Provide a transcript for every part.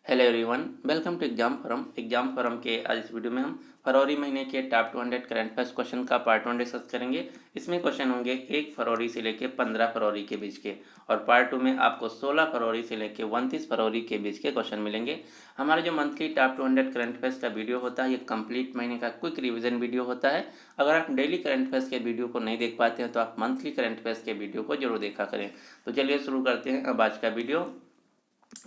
Hello everyone, welcome to exam forum के आज इस वीडियो में हम फरवरी महीने के टॉप 200 करंट अफेयर्स क्वेश्चन का पार्ट 1 डिस्कस करेंगे। इसमें क्वेश्चन होंगे 1 फरवरी से लेकर 15 फरवरी के बीच के, और पार्ट 2 में आपको 16 फरवरी से लेकर 29 फरवरी के बीच के क्वेश्चन मिलेंगे। हमारा जो मंथली टॉप 200 करंट अफेयर्स का वीडियो होता है, ये कंप्लीट महीने का क्विक रिविजन वीडियो होता है। अगर आप डेली करंट अफेयर्स के वीडियो को नहीं देख पाते हैं तो आप मंथली करंट अफेयर्स के वीडियो को जरूर देखा करें। तो चलिए शुरू करते हैं अब आज का वीडियो।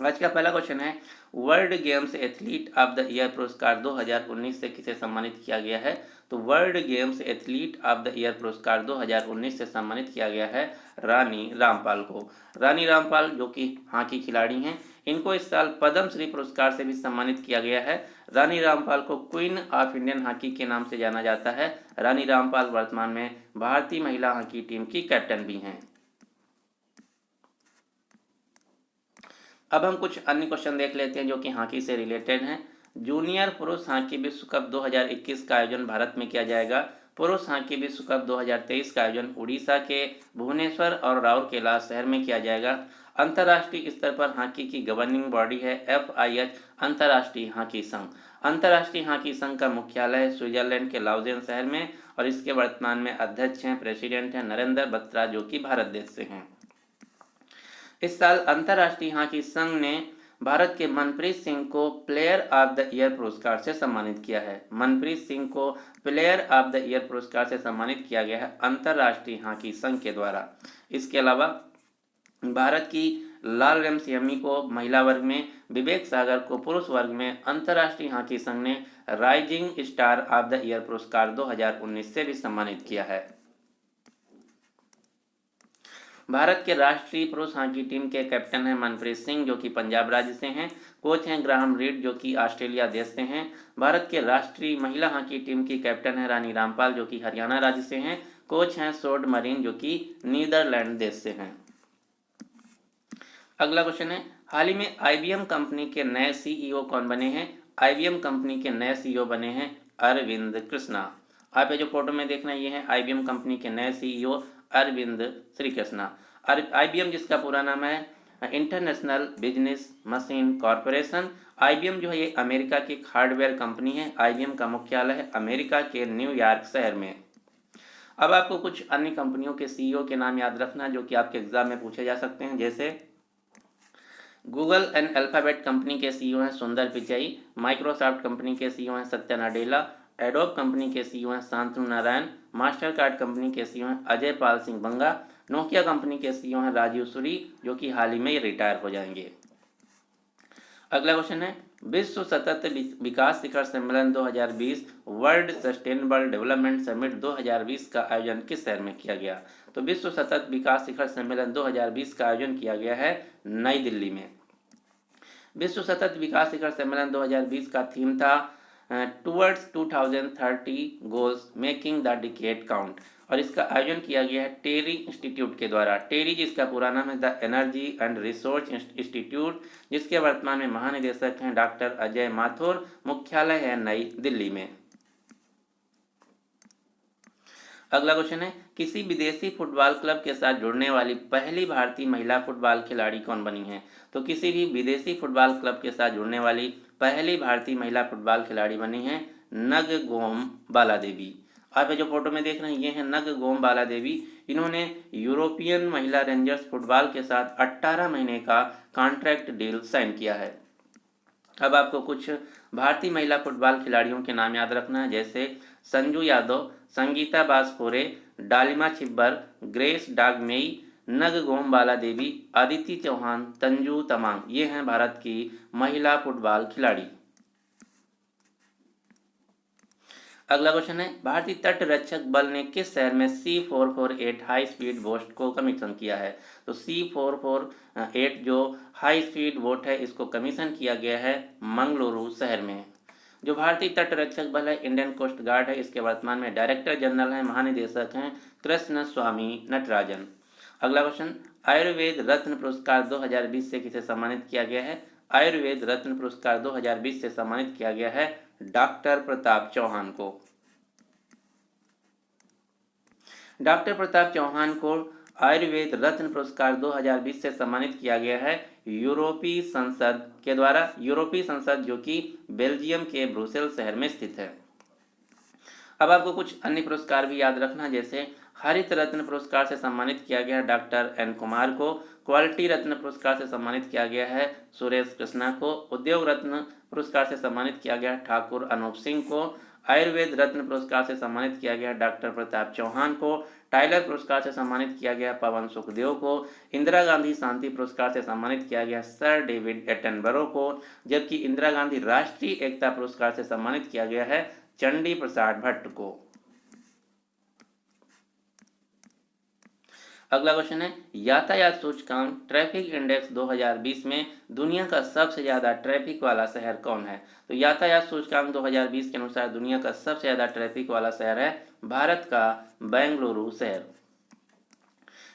आज का पहला क्वेश्चन है, world games athlete of the year पुरस्कार 2019 से किसे सम्मानित किया गया है? तो world games athlete of the year पुरस्कार 2019 से सम्मानित किया गया है रानी रामपाल को। रानी रामपाल जो कि हॉकी खिलाड़ी हैं, इनको इस साल पद्म श्री पुरस्कार से भी सम्मानित किया गया है। रानी रामपाल को क्वीन ऑफ इंडियन हॉकी के नाम से जाना जाता है। रानी रामपाल वर्तमान में भारतीय महिला हॉकी टीम की कैप्टन भी हैं। अब हम कुछ अन्य क्वेश्चन देख लेते हैं जो कि हॉकी से रिलेटेड हैं। जूनियर पुरुष हॉकी विश्व कप 2021 का आयोजन भारत में किया जाएगा। पुरुष हॉकी विश्व कप 2023 का आयोजन उड़ीसा के भुवनेश्वर और राउरकेला शहर में किया जाएगा। अंतर्राष्ट्रीय स्तर पर हॉकी की गवर्निंग बॉडी है FIH, अंतर्राष्ट्रीय हॉकी संघ। अंतर्राष्ट्रीय हॉकी संघ का मुख्यालय स्विट्जरलैंड के लाउजेन शहर में, और इसके वर्तमान में अध्यक्ष हैं, प्रेसिडेंट हैं नरेंद्र बत्रा, जो कि भारत देश से हैं। इस साल अंतर्राष्ट्रीय हॉकी संघ ने भारत के मनप्रीत सिंह को प्लेयर ऑफ द ईयर पुरस्कार से सम्मानित किया है। मनप्रीत सिंह को प्लेयर ऑफ द ईयर पुरस्कार से सम्मानित किया गया है अंतर्राष्ट्रीय हॉकी संघ के द्वारा। इसके अलावा भारत की लाल रेमसियामी को महिला वर्ग में, विवेक सागर को पुरुष वर्ग में अंतर्राष्ट्रीय हॉकी संघ ने rising star of the year पुरस्कार 2019 से भी सम्मानित किया है। भारत के राष्ट्रीय पुरुष हॉकी टीम के कैप्टन हैं मनप्रीत सिंह, जो कि पंजाब राज्य से हैं। कोच हैं ग्राहम रीड, जो कि ऑस्ट्रेलिया देश से हैं। भारत के राष्ट्रीय महिला हॉकी टीम की कैप्टन है रानी रामपाल, जो कि हरियाणा राज्य से हैं। कोच हैं सोड मरीन, जो कि नीदरलैंड देश से हैं। अगला क्वेश्चन है, हाल ही में IBM कंपनी के नए CEO कौन बने हैं? IBM कंपनी के नए CEO बने हैं अरविंद कृष्णा। आप ये जो फोटो में देख रहे हैं, ये है IBM कंपनी के नए CEO अरविंद श्री कृष्णा। IBM जिसका पूरा नाम है international business machine corporation. IBM जो है ये अमेरिका की हार्डवेयर कंपनी है। IBM का मुख्यालय है अमेरिका के न्यूयॉर्क शहर में। अब आपको कुछ अन्य कंपनियों के CEO के नाम याद रखना जो कि आपके एग्जाम में पूछे जा सकते हैं। जैसे गूगल एंड अल्फाबेट कंपनी के CEO हैं सुंदर पिचाई। माइक्रोसॉफ्ट कंपनी के CEO हैं सत्या नाडेला। एडोब कंपनी के CEO हैं Shantanu Narayan. Master card company के CEO हैं अजय पाल सिंह बंगा। नोकिया कंपनी के CEO हैं राजीव सूरी, जो कि हाल ही में रिटायर हो जाएंगे। अगला क्वेश्चन है, विश्व सतत विकास शिखर सम्मेलन 2020 वर्ल्ड सस्टेनेबल डेवलपमेंट समिट 2020 का आयोजन किस शहर में किया गया? तो विश्व सतत विकास शिखर सम्मेलन 2020 का आयोजन किया गया है नई दिल्ली में। विश्व सतत विकास शिखर सम्मेलन 2020 का थीम था towards 2030 goals making the decade count, और इसका आयोजन किया गया है टेरी इंस्टीट्यूट के द्वारा। टेरी जिसका पूरा नाम है the energy and resource institute, जिसके वर्तमान में महानिदेशक हैं डॉक्टर अजय माथुर। मुख्यालय है नई दिल्ली में। अगला क्वेश्चन है, किसी विदेशी फुटबॉल क्लब के साथ जुड़ने वाली पहली भारतीय महिला फुटबॉल खिलाड़ी कौन बनी है? तो किसी भी विदेशी फुटबॉल क्लब के साथ जुड़ने वाली पहली भारतीय महिला फुटबॉल खिलाड़ी बनी है नगगोम बाला देवी। आप ये जो फोटो में देख रहे हैं, ये है नगगोम बाला देवी। इन्होंने यूरोपियन महिला रेंजर्स फुटबॉल के साथ 18 महीने का कॉन्ट्रैक्ट डील साइन किया है। अब आपको कुछ भारतीय महिला फुटबॉल खिलाड़ियों के नाम याद रखना है। जैसे संजू यादव, संगीता बाजपोरे, डालिमा छिब्बर, ग्रेस डागमेई, नगगोम बाला देवी, अदिति चौहान, तंजू तमांग, ये हैं भारत की महिला फुटबॉल खिलाड़ी। अगला क्वेश्चन है, भारतीय तट रक्षक बल ने किस शहर में C448 हाई स्पीड बोट को कमीशन किया है? तो C448 जो हाई स्पीड बोट है, इसको कमीशन किया गया है मंगलुरु शहर में। जो भारतीय तट रक्षक बल है इंडियन कोस्ट गार्ड है, इसके वर्तमान में डायरेक्टर जनरल हैं, महानिदेशक हैं कृष्ण स्वामी नटराजन। अगला क्वेश्चन, आयुर्वेद रत्न पुरस्कार 2020 से किसे सम्मानित किया गया है? आयुर्वेद रत्न पुरस्कार 2020 से सम्मानित किया गया है डॉक्टर प्रताप चौहान को। डॉक्टर प्रताप चौहान को आयुर्वेद रत्न पुरस्कार 2020 से सम्मानित किया गया है यूरोपीय संसद के द्वारा। यूरोपीय संसद जो कि बेल्जियम के ब्रुसेल शहर में स्थित है। अब आपको कुछ अन्य पुरस्कार भी याद रखना, जैसे हरित रत्न पुरस्कार से सम्मानित किया गया डॉक्टर एन कुमार को, क्वालिटी रत्न पुरस्कार से सम्मानित किया गया है सुरेश कृष्णा को, उद्योग रत्न पुरस्कार से सम्मानित किया गया ठाकुर अनूप सिंह को, आयुर्वेद रत्न पुरस्कार से सम्मानित किया गया डॉक्टर प्रताप चौहान को, टाइलर पुरस्कार से सम्मानित किया गया पवन सुखदेव को, इंदिरा गांधी शांति पुरस्कार से सम्मानित किया गया सर डेविड एटनबरो को, जबकि इंदिरा गांधी राष्ट्रीय एकता पुरस्कार से सम्मानित किया गया है चंडी प्रसाद भट्ट को। अगला क्वेश्चन है, यातायात सूचकांक ट्रैफिक इंडेक्स 2020 में दुनिया का सबसे ज्यादा ट्रैफिक वाला शहर कौन है? तो यातायात सूचकांक 2020 के अनुसार दुनिया का सबसे ज्यादा ट्रैफिक वाला शहर है भारत का बेंगलुरु शहर।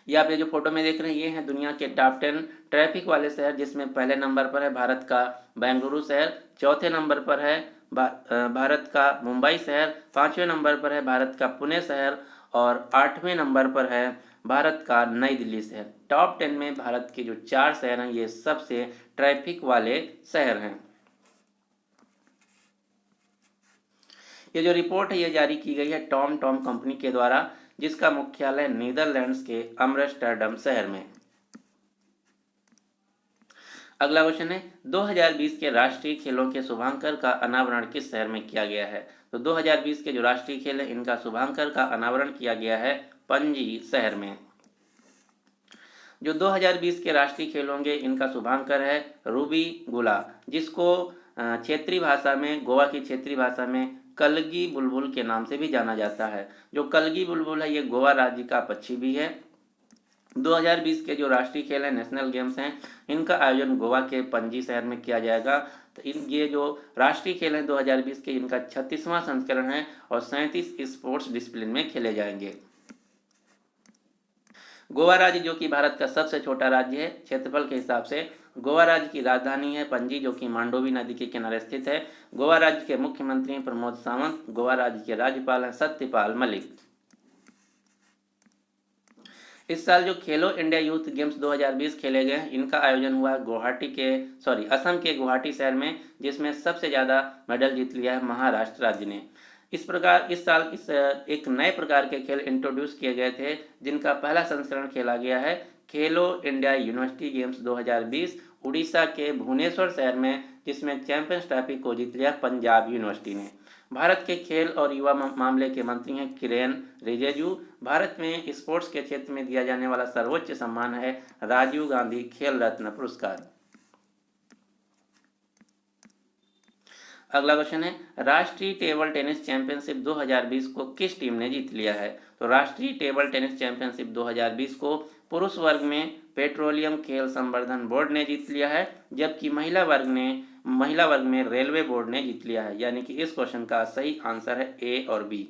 ये आप ये जो फोटो में देख रहे हैं ये है दुनिया के टॉप 10 ट्रैफिक वाले शहर, जिसमें पहले नंबर पर है भारत का बेंगलुरु शहर, चौथे नंबर पर है भारत का मुंबई शहर, पांचवें नंबर पर है भारत का पुणे शहर और आठवें नंबर पर है भारत का नई दिल्ली शहर। टॉप 10 में भारत के जो 4 शहर हैं ये सबसे ट्रैफिक वाले शहर हैं। ये जो रिपोर्ट है ये जारी की गई है टॉम कंपनी के द्वारा, जिसका मुख्यालय नीदरलैंड्स के अम्स्टर्डम शहर में। अगला क्वेश्चन है, 2020 के राष्ट्रीय खेलों के शुभांकर का अनावरण किस शहर में किया गया है? तो 2020 के जो राष्ट्रीय खेल है इनका शुभांकर का अनावरण किया गया है पणजी शहर में। जो 2020 के राष्ट्रीय खेल होंगे इनका शुभांकर है रूबी गुला, जिसको क्षेत्रीय भाषा में, गोवा की क्षेत्रीय भाषा में कलगी बुलबुल के नाम से भी जाना जाता है। जो कलगी बुलबुल है ये गोवा राज्य का पक्षी भी है। 2020 के जो राष्ट्रीय खेल हैं, नेशनल गेम्स हैं, इनका आयोजन गोवा के पणजी शहर में किया जाएगा। तो ये जो राष्ट्रीय खेल हैं 2020 के, इनका 36वां संस्करण है और 37 स्पोर्ट्स डिसिप्लिन में खेले जाएंगे। गोवा राज्य जो कि भारत का सबसे छोटा राज्य है क्षेत्रफल के हिसाब से, गोवा राज्य की राजधानी है पणजी जो कि मांडोवी नदी के किनारे स्थित है। गोवा राज्य के मुख्यमंत्री हैं प्रमोद सावंत, गोवा राज्य के राज्यपाल हैं सत्यपाल मलिक। इस साल जो खेलो इंडिया यूथ गेम्स 2020 खेले गए इनका आयोजन हुआ असम के गुवाहाटी शहर में, जिसमें सबसे ज़्यादा मेडल जीत लिया है महाराष्ट्र राज्य ने। इस प्रकार इस साल एक नए प्रकार के खेल इंट्रोड्यूस किए गए थे, जिनका पहला संस्करण खेला गया है खेलो इंडिया यूनिवर्सिटी गेम्स 2020 उड़ीसा के भुवनेश्वर शहर में, जिसमें चैंपियंस ट्रॉफी को जीत लिया पंजाब यूनिवर्सिटी ने। भारत के खेल और युवा मामले के मंत्री हैं किरेन रिजिजू। भारत में स्पोर्ट्स के क्षेत्र में दिया जाने वाला सर्वोच्च सम्मान है राजीव गांधी खेल रत्न पुरस्कार। अगला क्वेश्चन है, राष्ट्रीय टेबल टेनिस चैंपियनशिप 2020 को किस टीम ने जीत लिया है? तो राष्ट्रीय टेबल टेनिस चैंपियनशिप 2020 को पुरुष वर्ग में पेट्रोलियम खेल संवर्धन बोर्ड ने जीत लिया है, जबकि महिला वर्ग में रेलवे बोर्ड ने जीत लिया है। यानी कि इस क्वेश्चन का सही आंसर है ए और बी।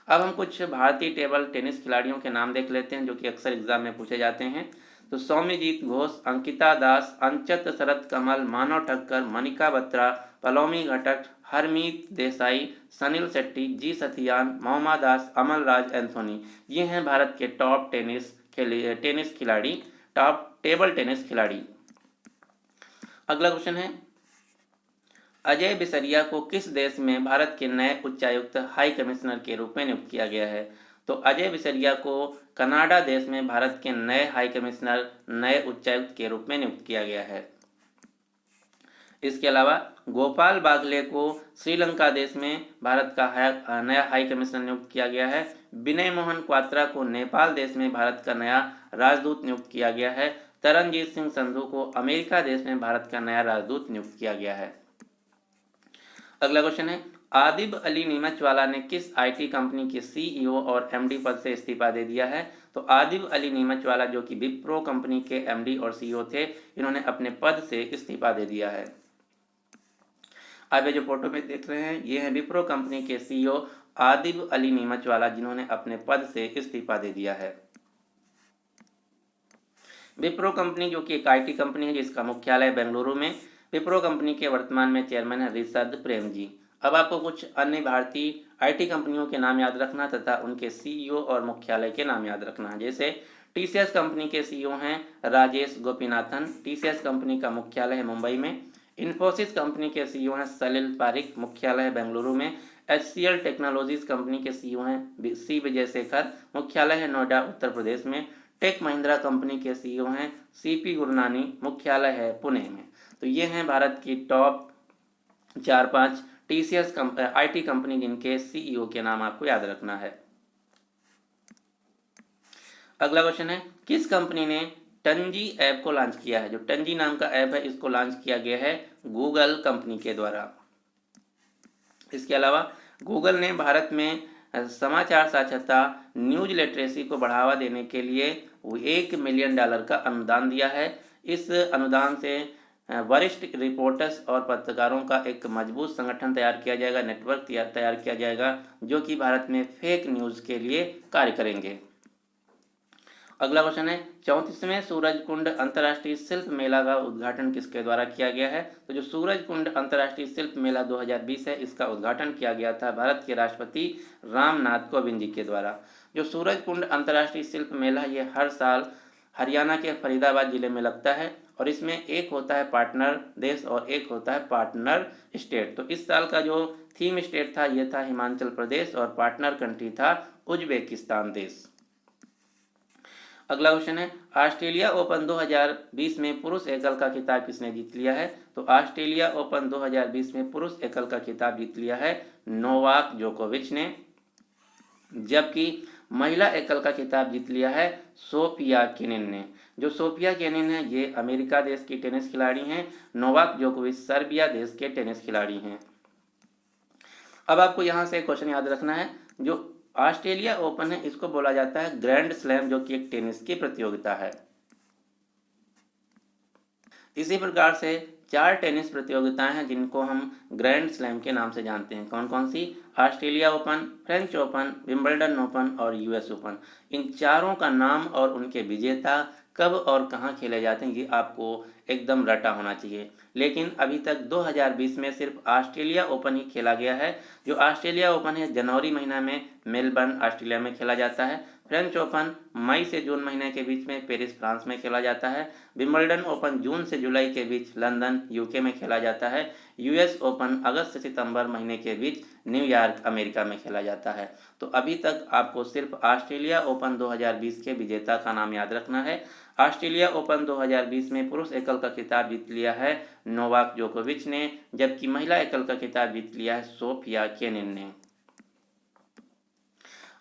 अब हम कुछ भारतीय टेबल टेनिस खिलाड़ियों के नाम देख लेते हैं जो कि अक्सर एग्जाम में पूछे जाते हैं। तो सौम्यजीत घोष, अंकिता दास, अंचत शरद कमल, मानव ठक्कर, मनिका बत्रा, पलोमी घटक, हरमीत देसाई, सनील शेट्टी, जी सथियान, मोहम्मद दास, अमल राज एंथोनी, ये हैं भारत के टॉप टेबल टेनिस खिलाड़ी। अगला क्वेश्चन है, अजय बिसरिया को किस देश में भारत के नए उच्चायुक्त हाई कमिश्नर के रूप में नियुक्त किया गया है? तो अजय बिसरिया को कनाडा देश में भारत के नए हाई कमिश्नर, नए उच्चायुक्त के रूप में नियुक्त किया गया है। इसके अलावा गोपाल बागले को श्रीलंका देश में भारत का नया हाई कमिश्नर नियुक्त किया गया है। विनय मोहन क्वात्रा को नेपाल देश में भारत का नया राजदूत नियुक्त किया गया है। तरनजीत सिंह संधू को अमेरिका देश में भारत का नया राजदूत नियुक्त किया गया है। अगला क्वेश्चन है, आदिब अली नीमचवाला ने किस आईटी कंपनी के सीईओ और एमडी पद से इस्तीफा दे दिया है? तो आदिब अली नीमचवाला जो कि विप्रो कंपनी के एमडी और सीईओ थे, इन्होंने अपने पद से इस्तीफा दे दिया है। आप ये जो फोटो में देख रहे हैं ये है विप्रो कंपनी के सीईओ आदिब अली नीमचवाला, जिन्होंने अपने पद से इस्तीफा दे दिया है। विप्रो कंपनी जो कि एक आईटी कंपनी है जिसका मुख्यालय बेंगलुरु में। विप्रो कंपनी के वर्तमान में चेयरमैन है रिशद प्रेम जी। अब आपको कुछ अन्य भारतीय आईटी कंपनियों के नाम याद रखना तथा उनके सीईओ और मुख्यालय के नाम याद रखना। जैसे टीसीएस कंपनी के सीईओ हैं राजेश गोपीनाथन। टीसीएस कंपनी का मुख्यालय है मुंबई में। इन्फोसिस कंपनी के सीईओ हैं सलिल पारिक, मुख्यालय है बेंगलुरु में। एचसीएल टेक्नोलॉजीज कंपनी के सीईओ हैं सी विजय शेखर, मुख्यालय है नोएडा उत्तर प्रदेश में। टेक महिंद्रा कंपनी के सीईओ हैं सीपी गुरनानी, मुख्यालय है पुणे में। तो ये हैं भारत की टॉप 4-5 टीसीएस आईटी कंपनी जिनके सीईओ के नाम आपको याद रखना है। अगला क्वेश्चन है, किस कंपनी ने टंजी ऐप को लॉन्च किया है? जो टंजी नाम का ऐप है इसको लॉन्च किया गया है गूगल कंपनी के द्वारा। इसके अलावा गूगल ने भारत में समाचार साक्षरता न्यूज लिटरेसी को बढ़ावा देने के लिए $1 मिलियन का अनुदान दिया है। इस अनुदान से वरिष्ठ रिपोर्टर्स और पत्रकारों का एक मजबूत संगठन तैयार किया जाएगा, नेटवर्क तैयार किया जाएगा, जो कि भारत में फेक न्यूज़ के लिए कार्य करेंगे। अगला क्वेश्चन है, 34वें सूरजकुंड अंतर्राष्ट्रीय शिल्प मेला का उद्घाटन किसके द्वारा किया गया है? तो जो सूरजकुंड अंतर्राष्ट्रीय शिल्प मेला 2020 है, इसका उद्घाटन किया गया था भारत के राष्ट्रपति रामनाथ कोविंद जी के द्वारा। जो सूरजकुंड अंतर्राष्ट्रीय शिल्प मेला ये हर साल हरियाणा के फरीदाबाद जिले में लगता है और इसमें एक होता है पार्टनर देश और एक होता है पार्टनर स्टेट। तो इस साल का जो थीम स्टेट था ये था हिमाचल प्रदेश और पार्टनर कंट्री था उज्बेकिस्तान देश। अगला क्वेश्चन है, ऑस्ट्रेलिया ओपन 2020 में पुरुष एकल का खिताब किसने जीत लिया है? तो ऑस्ट्रेलिया ओपन 2020 में पुरुष एकल का खिताब जीत लिया है नोवाक जोकोविच ने, जबकि महिला एकल का खिताब जीत लिया है सोफिया केनिन ने। जो सोफिया केनिन है ये अमेरिका देश की टेनिस खिलाड़ी हैं, नोवाक जोकोविच सर्बिया देश के टेनिस खिलाड़ी हैं। अब आपको यहाँ से क्वेश्चन याद रखना है, जो ऑस्ट्रेलिया ओपन है इसको बोला जाता है ग्रैंड स्लैम, जो कि एक टेनिस की प्रतियोगिता है। इसी प्रकार से 4 टेनिस प्रतियोगिताएं हैं जिनको हम ग्रैंड स्लैम के नाम से जानते हैं। कौन कौन सी? Australia Open, French Open, Wimbledon Open और यूएस ओपन। इन चारों का नाम और उनके विजेता कब और कहां खेले जाते हैं ये आपको एकदम रटा होना चाहिए। लेकिन अभी तक 2020 में सिर्फ ऑस्ट्रेलिया ओपन ही खेला गया है। जो ऑस्ट्रेलिया ओपन है जनवरी महीना में मेलबर्न ऑस्ट्रेलिया में खेला जाता है। फ्रेंच ओपन मई से जून महीने के बीच में पेरिस फ्रांस में खेला जाता है। विंबलडन ओपन जून से जुलाई के बीच लंदन यूके में खेला जाता है। यूएस ओपन अगस्त से सितंबर महीने के बीच न्यूयॉर्क अमेरिका में खेला जाता है। तो अभी तक आपको सिर्फ ऑस्ट्रेलिया ओपन 2020 के विजेता का नाम याद रखना है। ऑस्ट्रेलिया ओपन 2020 में पुरुष एकल का खिताब जीत लिया है नोवाक जोकोविच ने, जबकि महिला एकल का खिताब जीत लिया है सोफिया केनिन ने।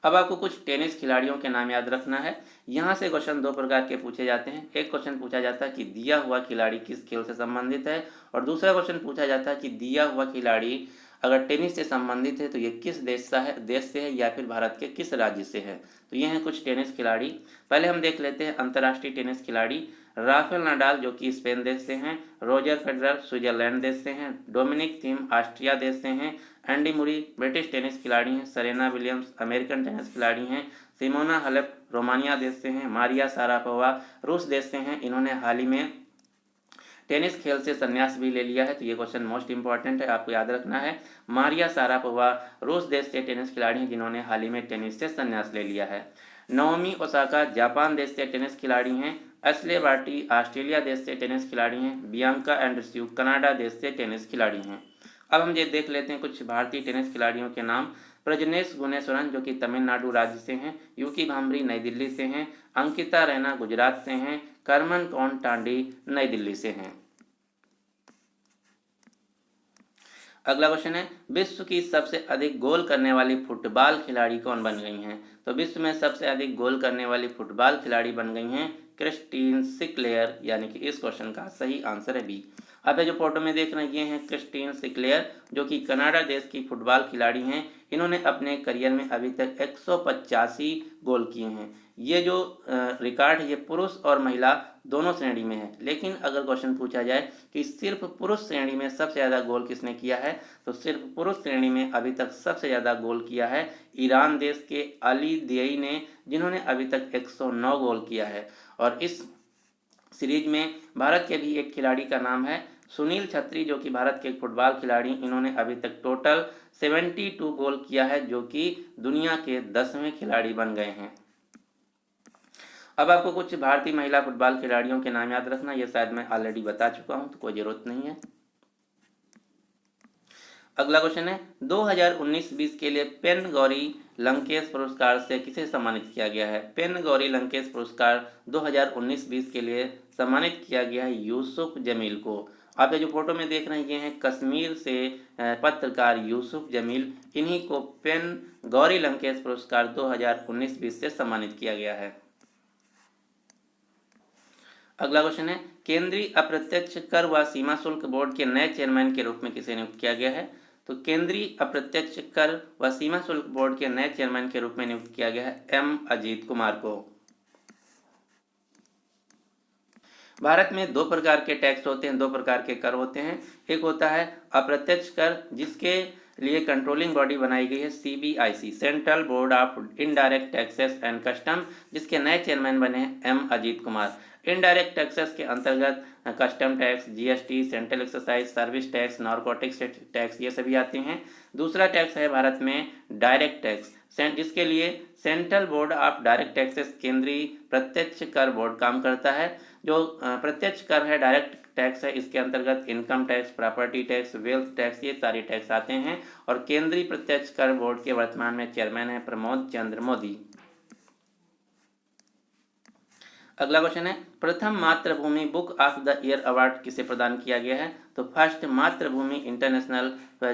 अब आपको कुछ टेनिस खिलाड़ियों के नाम याद रखना है। यहाँ से क्वेश्चन 2 प्रकार के पूछे जाते हैं। एक क्वेश्चन पूछा जाता है कि दिया हुआ खिलाड़ी किस खेल से संबंधित है, और दूसरा क्वेश्चन पूछा जाता है कि दिया हुआ खिलाड़ी अगर टेनिस से संबंधित है तो ये किस देश से है या फिर भारत के किस राज्य से है। तो ये हैं कुछ टेनिस खिलाड़ी। पहले हम देख लेते हैं अंतर्राष्ट्रीय टेनिस खिलाड़ी। राफेल नाडाल जो कि स्पेन देश से हैं, रोजर फेडरर स्विट्जरलैंड देश से हैं, डोमिनिक थीम ऑस्ट्रिया देश से हैं, एंडी मुरी ब्रिटिश टेनिस खिलाड़ी हैं, सेरेना विलियम्स अमेरिकन टेनिस खिलाड़ी हैं, सिमोना हालेप रोमानिया देश से हैं, मारिया शारापोवा रूस देश से हैं। इन्होंने हाल ही में टेनिस खेल से संन्यास भी ले लिया है। तो ये क्वेश्चन मोस्ट इंपॉर्टेंट है, आपको याद रखना है। मारिया शारापोवा रूस देश से टेनिस खिलाड़ी हैं जिन्होंने हाल ही में टेनिस से संन्यास ले लिया है। नाओमी ओसाका जापान देश से टेनिस खिलाड़ी हैं। एश्ले बार्टी ऑस्ट्रेलिया देश से टेनिस खिलाड़ी हैं। बियांका एंड्रस्यू कनाडा देश से टेनिस खिलाड़ी हैं। अब हम ये देख लेते हैं कुछ भारतीय टेनिस खिलाड़ियों के नाम। प्रजनेश गुणेश्वरन जो कि तमिलनाडु राज्य से हैं, यूकी भांभरी नई दिल्ली से हैं, अंकिता रैना गुजरात से हैं, करमन कौन टांडी नई दिल्ली से हैं। अगला क्वेश्चन है, विश्व की सबसे अधिक गोल करने वाली फुटबॉल खिलाड़ी कौन बन गई हैं? तो विश्व में सबसे अधिक गोल करने वाली फुटबॉल खिलाड़ी बन गई हैं क्रिस्टीन सिक्लेयर, यानी कि इस क्वेश्चन का सही आंसर है बी। अब ये जो फोटो में देख रहे हैं ये हैं क्रिस्टीन सिक्लेयर जो कि कनाडा देश की फुटबॉल खिलाड़ी हैं। इन्होंने अपने करियर में अभी तक 185 गोल किए हैं। ये जो रिकॉर्ड है ये पुरुष और महिला दोनों श्रेणी में है। लेकिन अगर क्वेश्चन पूछा जाए कि सिर्फ पुरुष श्रेणी में सबसे ज़्यादा गोल किसने किया है, तो सिर्फ पुरुष श्रेणी में अभी तक सबसे ज़्यादा गोल किया है ईरान देश के अली दियई ने, जिन्होंने अभी तक 109 गोल किया है। और इस सीरीज में भारत के भी एक खिलाड़ी का नाम है सुनील छत्री जो कि भारत के एक फुटबॉल खिलाड़ी। इन्होंने अभी तक टोटल 72 गोल किया है, जो कि दुनिया के 10वें खिलाड़ी बन गए हैं। अब आपको कुछ भारतीय महिला फुटबॉल खिलाड़ियों के नाम याद रखना, ये शायद मैं ऑलरेडी बता चुका हूँ तो कोई ज़रूरत नहीं है। अगला क्वेश्चन है 2019-20 के लिए पेन गौरी लंकेश पुरस्कार से किसे सम्मानित किया गया है? पेन गौरी लंकेश पुरस्कार 2019-20 के लिए सम्मानित किया गया है यूसुफ जमील को। आप ये जो फोटो में देख रहे हैं ये हैं कश्मीर से पत्रकार यूसुफ जमील, इन्हीं को पेन गौरी लंकेश पुरस्कार 2019-20 से सम्मानित किया गया है। अगला क्वेश्चन है केंद्रीय अप्रत्यक्ष कर व सीमा शुल्क बोर्ड के नए चेयरमैन के रूप में किसे नियुक्त किया गया है? तो केंद्रीय अप्रत्यक्ष कर व सीमा शुल्क बोर्ड के नए चेयरमैन के रूप में नियुक्त किया गया है एम अजीत कुमार को। भारत में दो प्रकार के टैक्स होते हैं, दो प्रकार के कर होते हैं। एक होता है अप्रत्यक्ष कर, जिसके लिए कंट्रोलिंग बॉडी बनाई गई है CBIC, central board of indirect taxes and custom, जिसके नए चेयरमैन बने हैं M Ajit Kumar. Indirect taxes के अंतर्गत custom tax, GST, central excise, service tax, narcotics tax, ये सभी आते हैं। दूसरा टैक्स है भारत में डायरेक्ट टैक्स, जिसके लिए central board of direct taxes, केंद्रीय प्रत्यक्ष कर बोर्ड काम करता है। जो प्रत्यक्ष कर है, डायरेक्ट टैक्स है, इसके अंतर्गत income tax, property tax, wealth tax, ये सारे टैक्स आते हैं। और केंद्रीय प्रत्यक्ष कर बोर्ड के वर्तमान में चेयरमैन है प्रमोद चंद्र मोदी। अगला क्वेश्चन है प्रथम मातृभूमि book of the year award किसे प्रदान किया गया है? तो फर्स्ट मातृभूमि इंटरनेशनल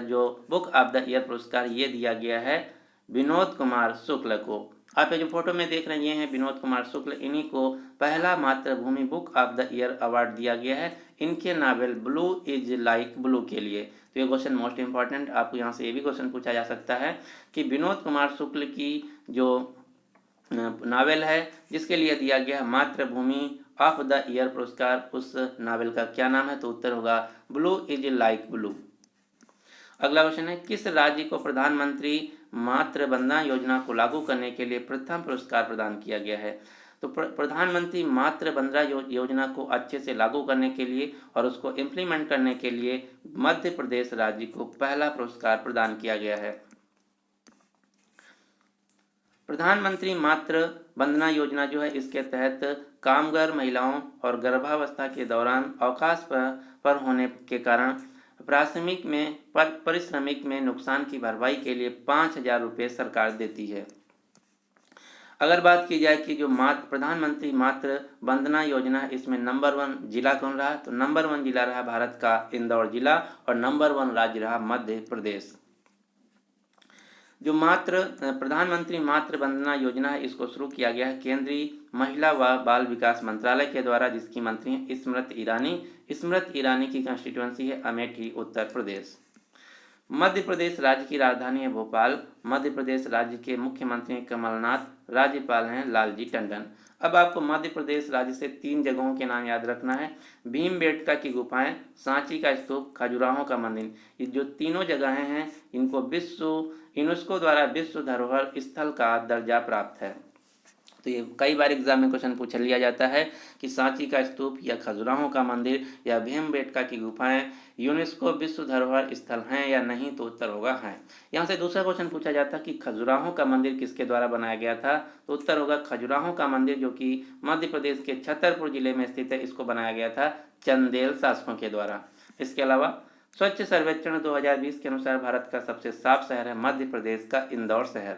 जो बुक ऑफ द ईयर पुरस्कार ये दिया गया है विनोद कुमार शुक्ल को। आप ये जो फोटो में देख रहे हैं ये हैं विनोद कुमार शुक्ल, इन्हीं को पहला मातृभूमि book of the year award दिया गया है इनके novel blue is like blue के लिए। तो ये क्वेश्चन मोस्ट इंपॉर्टेंट, आपको यहाँ से ये भी क्वेश्चन पूछा जा सकता है कि विनोद कुमार शुक्ल की जो नावल है जिसके लिए दिया गया मातृभूमि ऑफ द ईयर पुरस्कार, उस नावल का क्या नाम है? तो उत्तर होगा ब्लू इज लाइक ब्लू। अगला क्वेश्चन है किस राज्य को प्रधानमंत्री मातृ वंदना योजना को लागू करने के लिए प्रथम पुरस्कार प्रदान किया गया है? तो प्रधानमंत्री मातृ वंदना योजना को अच्छे से लागू करने के लिए और उसको इम्प्लीमेंट करने के लिए मध्य प्रदेश राज्य को पहला पुरस्कार प्रदान किया गया है। प्रधानमंत्री मातृ वंदना योजना जो है इसके तहत कामगार महिलाओं और गर्भावस्था के दौरान अवकाश पर होने के कारण पारिश्रमिक में नुकसान की भरपाई के लिए 5,000 रुपये सरकार देती है। अगर बात की जाए कि जो प्रधानमंत्री मातृ वंदना योजना है इसमें नंबर 1 जिला कौन रहा? तो नंबर 1 जिला रहा भारत का इंदौर जिला और नंबर 1 राज्य रहा मध्य प्रदेश। जो प्रधानमंत्री मातृ वंदना योजना है इसको शुरू किया गया है केंद्रीय महिला व बाल विकास मंत्रालय के द्वारा, जिसकी मंत्री हैं स्मृति ईरानी। स्मृति ईरानी की कंस्टिट्यूंसी है अमेठी उत्तर प्रदेश। मध्य प्रदेश राज्य की राजधानी है भोपाल। मध्य प्रदेश राज्य के मुख्यमंत्री हैं कमलनाथ, राज्यपाल हैं लालजी टंडन। अब आपको मध्य प्रदेश राज्य से 3 जगहों के नाम याद रखना है, भीमबेटका की गुफाएं, सांची का स्तूप, खजुराहो का मंदिर। ये जो तीनों जगहें हैं इनको यूनेस्को द्वारा विश्व धरोहर स्थल का दर्जा प्राप्त है। तो ये कई बार एग्जाम में क्वेश्चन पूछ लिया जाता है कि सांची का स्तूप या खजुराहो का मंदिर या भीमबेटका की गुफाएं यूनेस्को विश्व धरोहर स्थल हैं या नहीं? तो उत्तर होगा हैं। यहाँ से दूसरा क्वेश्चन पूछा जाता है कि खजुराहो का मंदिर किसके द्वारा बनाया गया था? तो उत्तर होगा खजुराहो का मंदिर जो कि मध्य प्रदेश के छतरपुर जिले में स्थित है, इसको बनाया गया था चंदेल शासकों के द्वारा। इसके अलावा स्वच्छ सर्वेक्षण 2020 के अनुसार भारत का सबसे साफ शहर है मध्य प्रदेश का इंदौर शहर।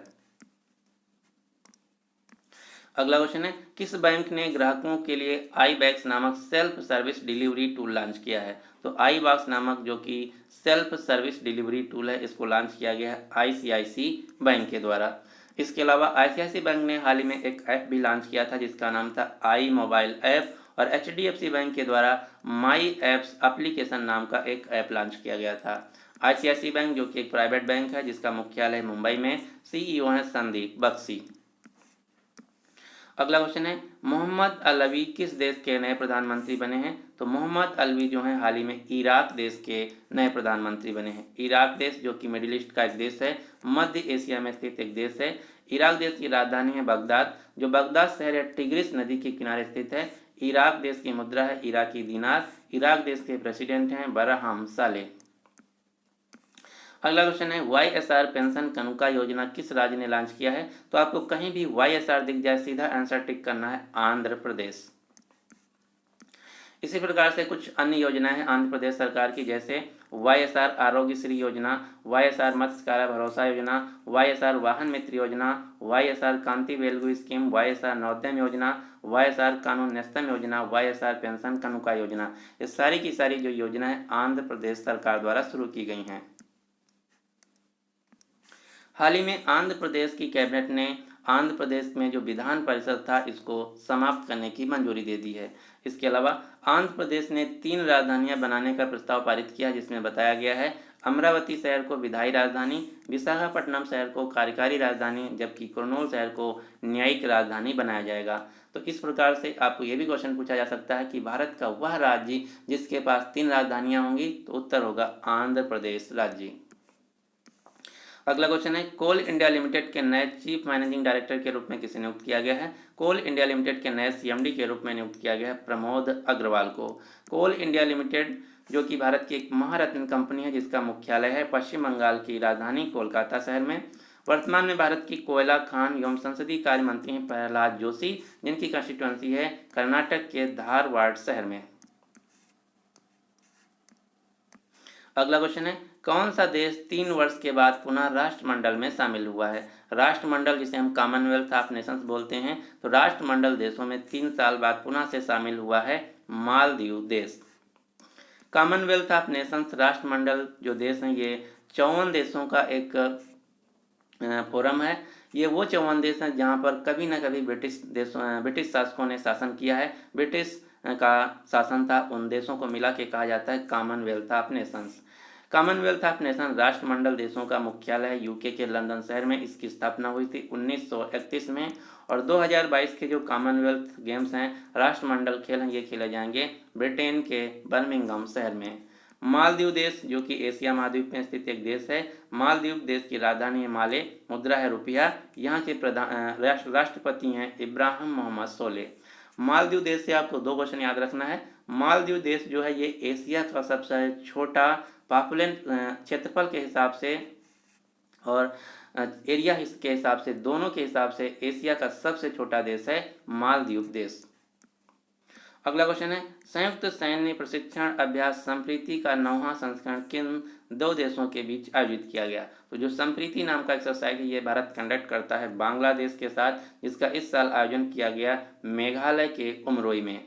अगला क्वेश्चन है किस बैंक ने ग्राहकों के लिए iBox नामक self service delivery tool launch किया है? तो iBox नामक जो कि सेल्फ सर्विस डिलीवरी टूल है इसको लॉन्च किया गया है ICICI बैंक के द्वारा। इसके अलावा ICICI बैंक ने हाल ही में एक ऐप भी लॉन्च किया था जिसका नाम था आई मोबाइल ऐप, और HDFC बैंक के द्वारा माई एप्स एप्लीकेशन नाम का एक ऐप लॉन्च किया गया था। ICICI बैंक जो कि एक प्राइवेट बैंक है जिसका मुख्यालय मुंबई में, CEO हैं संदीप बख्शी। अगला क्वेश्चन है मोहम्मद अलवी किस देश के नए प्रधानमंत्री बने हैं? तो मोहम्मद अलवी जो हैं हाल ही में इराक देश के नए प्रधानमंत्री बने हैं। इराक देश जो कि मिडिल ईस्ट का एक देश है, मध्य एशिया में स्थित एक देश है। इराक देश की राजधानी है बगदाद। जो बगदाद शहर है टिग्रिस नदी के किनारे स्थित है। इराक देश की मुद्रा है इराकी दीनार। इराक देश के प्रेसिडेंट हैं बरहम सालेह। अगला क्वेश्चन है YSR पेंशन कनुका योजना किस राज्य ने लॉन्च किया है? तो आपको कहीं भी YSR दिख जाए सीधा आंसर टिक करना है आंध्र प्रदेश। इसी प्रकार से कुछ अन्य योजनाएं हैं आंध्र प्रदेश सरकार की, जैसे YSR आरोग्य श्री योजना, YSR मत्स्यकारा भरोसा योजना, YSR वाहन मित्र योजना, YSR कांति वेलगु स्कीम, YSR नवोद्यम योजना, YSR कानून नेस्तम योजना, YSR पेंशन कनुका योजना। ये सारी की सारी जो योजना है आंध्र प्रदेश सरकार द्वारा शुरू की गई हैं। हाल ही में आंध्र प्रदेश की कैबिनेट ने आंध्र प्रदेश में जो विधान परिषद था इसको समाप्त करने की मंजूरी दे दी है। इसके अलावा आंध्र प्रदेश ने 3 राजधानियां बनाने का प्रस्ताव पारित किया, जिसमें बताया गया है अमरावती शहर को विधायी राजधानी, विशाखापट्टनम शहर को कार्यकारी राजधानी, जबकि कुर्नूल शहर को न्यायिक राजधानी बनाया जाएगा। तो इस प्रकार से आपको ये भी क्वेश्चन पूछा जा सकता है कि भारत का वह राज्य जिसके पास 3 राजधानियां होंगी, तो उत्तर होगा आंध्र प्रदेश राज्य। अगला क्वेश्चन है कोल इंडिया लिमिटेड के नए चीफ मैनेजिंग डायरेक्टर के रूप में किसे नियुक्त किया गया है? कोल इंडिया लिमिटेड के नए CMD के रूप में नियुक्त किया गया है प्रमोद अग्रवाल को। कोल इंडिया लिमिटेड जो कि भारत की एक महारत्न कंपनी है जिसका मुख्यालय है पश्चिम बंगाल की राजधानी कोलकाता शहर में। वर्तमान में भारत की कोयला खान एवं संसदीय कार्य मंत्री हैं प्रहलाद जोशी, जिनकी कंस्टिट्यूंसी है कर्नाटक के धारवाड़ शहर में। अगला क्वेश्चन है कौन सा देश 3 वर्ष के बाद पुनः राष्ट्रमंडल में शामिल हुआ है? राष्ट्रमंडल जिसे हम कॉमनवेल्थ ऑफ नेशंस बोलते हैं, तो राष्ट्रमंडल देशों में 3 साल बाद पुनः से शामिल हुआ है मालदीव देश। कॉमनवेल्थ ऑफ नेशंस राष्ट्रमंडल जो देश हैं ये 54 देशों का एक फोरम है। ये वो 54 देश हैं जहाँ पर कभी ना कभी ब्रिटिश शासकों ने शासन किया है। ब्रिटिश का शासन था, उन देशों को मिला के कहा जाता है Commonwealth of Nations. Commonwealth of nation राष्ट्रमंडल देशों का मुख्यालय है यूके के लंदन शहर में। इसकी स्थापना हुई थी 1931 में। और 2022 के जो कॉमनवेल्थ गेम्स हैं राष्ट्रमंडल खेल हैं, ये खेले जाएंगे ब्रिटेन के बर्मिंघम शहर में। मालदीव देश जो कि एशिया महाद्वीप में स्थित एक देश है। मालदीव देश की राजधानी है माले, मुद्रा है रुपया। यहाँ के राष्ट्रपति हैं इब्राहिम मोहम्मद सोले। मालदीव देश से आपको 2 क्वेश्चन याद रखना है। मालदीव देश जो है ये एशिया का सबसे छोटा पॉपुलेंट क्षेत्रफल के हिसाब से और एरिया के हिसाब से, दोनों के हिसाब से एशिया का सबसे छोटा देश है मालदीव देश। अगला क्वेश्चन है संयुक्त सैन्य प्रशिक्षण अभ्यास संप्रीति का 9वां संस्करण किन 2 देशों के बीच आयोजित किया गया? तो जो संप्रीति नाम का एक्सरसाइज है ये भारत कंडक्ट करता है बांग्लादेश के साथ, जिसका इस साल आयोजन किया गया मेघालय के उमरोई में।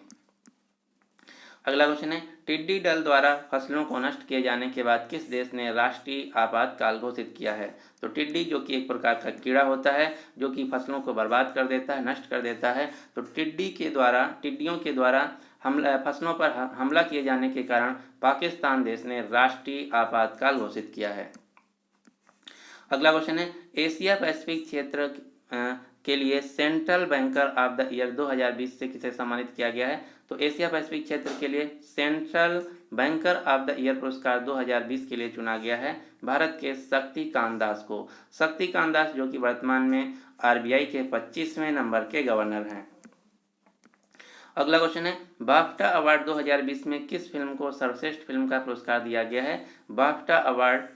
अगला क्वेश्चन है टिड्डी दल द्वारा फसलों को नष्ट किए जाने के बाद किस देश ने राष्ट्रीय आपातकाल घोषित किया है? तो टिड्डी जो कि एक प्रकार का कीड़ा होता है जो कि फसलों को बर्बाद कर देता है, नष्ट कर देता है। तो टिड्डियों के द्वारा फसलों पर हमला किए जाने के कारण पाकिस्तान देश ने राष्ट्रीय आपातकाल घोषित किया है। अगला क्वेश्चन है एशिया पैसिफिक क्षेत्र के लिए central banker of the year 2020 से किसे सम्मानित किया गया है? तो एशिया पैसिफिक क्षेत्र के लिए central banker of the year पुरस्कार 2020 के लिए चुना गया है भारत के शक्तिकांत दास को। शक्तिकांत दास जो कि वर्तमान में RBI के 25वें नंबर के गवर्नर हैं। अगला क्वेश्चन है बाफ्टा अवार्ड 2020 में किस फिल्म को सर्वश्रेष्ठ फिल्म का पुरस्कार दिया गया है? बाफ्टा अवार्ड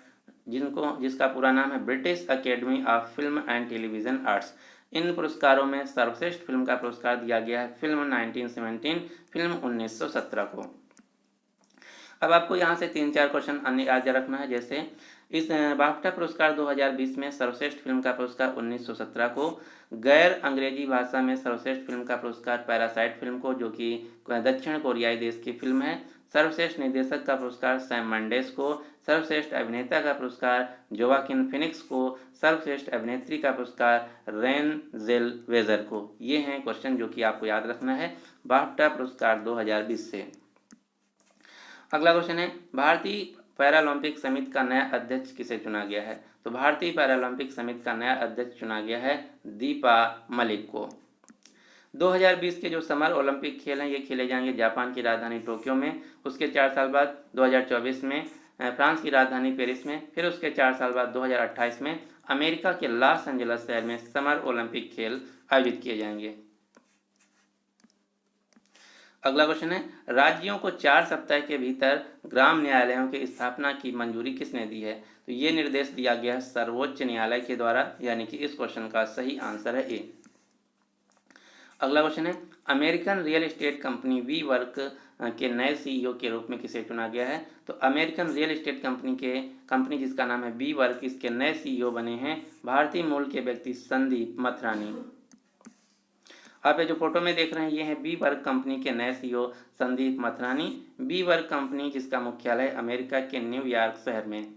जिसका पूरा नाम है British Academy of Film and Television Arts. इन पुरस्कारों में सर्वश्रेष्ठ फिल्म का पुरस्कार दिया गया है फिल्म 1917, फिल्म 1917 को। अब आपको यहाँ से 3-4 क्वेश्चन अन्य याद रखना है। जैसे इस बाफ्टा पुरस्कार 2020 में सर्वश्रेष्ठ फिल्म का पुरस्कार 1917 को, गैर अंग्रेजी भाषा में सर्वश्रेष्ठ फिल्म का पुरस्कार पैरासाइट फिल्म को जो कि दक्षिण कोरियाई देश की फिल्म है, सर्वश्रेष्ठ निर्देशक का पुरस्कार सैम मेंडेस को, सर्वश्रेष्ठ अभिनेता का पुरस्कार जोवाकिन फिनिक्स को, सर्वश्रेष्ठ अभिनेत्री का पुरस्कार रेन जेलवेजर को। ये हैं क्वेश्चन जो कि आपको याद रखना है बाफ्टा पुरस्कार 2020 से। अगला क्वेश्चन है भारतीय पैरालंपिक समिति का नया अध्यक्ष किसे चुना गया है? तो भारतीय पैरालंपिक समिति का नया अध्यक्ष चुना गया है दीपा मलिक को। 2020 के जो समर ओलंपिक खेल हैं ये खेले जाएंगे जापान की राजधानी टोक्यो में। उसके 4 साल बाद 2024 में फ्रांस की राजधानी पेरिस में, फिर उसके 4 साल बाद 2028 में अमेरिका के लॉस एंजल्स शहर में समर ओलंपिक खेल आयोजित किए जाएंगे। अगला क्वेश्चन है, राज्यों को 4 सप्ताह के भीतर ग्राम न्यायालयों की स्थापना की मंजूरी किसने दी है? तो ये निर्देश दिया गया है सर्वोच्च न्यायालय के द्वारा, यानी कि इस क्वेश्चन का सही आंसर है ए। अगला क्वेश्चन है, American real estate company WeWork के नए सीईओ के रूप में किसे चुना गया है? तो अमेरिकन रियल एस्टेट कंपनी जिसका नाम है वी वर्क, इसके नए सीईओ बने हैं भारतीय मूल के व्यक्ति संदीप मथुरानी। आप ये जो फोटो में देख रहे हैं ये है बी वर्क कंपनी के नए CEO Sandeep Mathrani. WeWork company जिसका मुख्यालय अमेरिका के न्यूयॉर्क शहर में।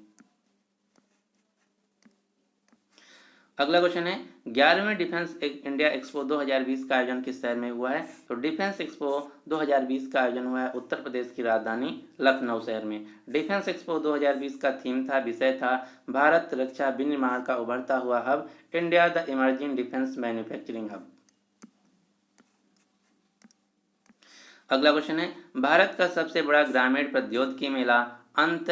अगला क्वेश्चन है, 11वें डिफेंस इंडिया एक्सपो 2020 का आयोजन किस शहर में हुआ है? तो डिफेंस एक्सपो 2020 का आयोजन हुआ है उत्तर प्रदेश की राजधानी लखनऊ शहर में। डिफेंस एक्सपो 2020 का थीम था, विषय था भारत रक्षा विनिर्माण का उभरता हुआ hub, India the emerging defence manufacturing hub. अगला क्वेश्चन है, भारत का सबसे बड़ा ग्रामीण प्रौद्योगिकी मेला अंत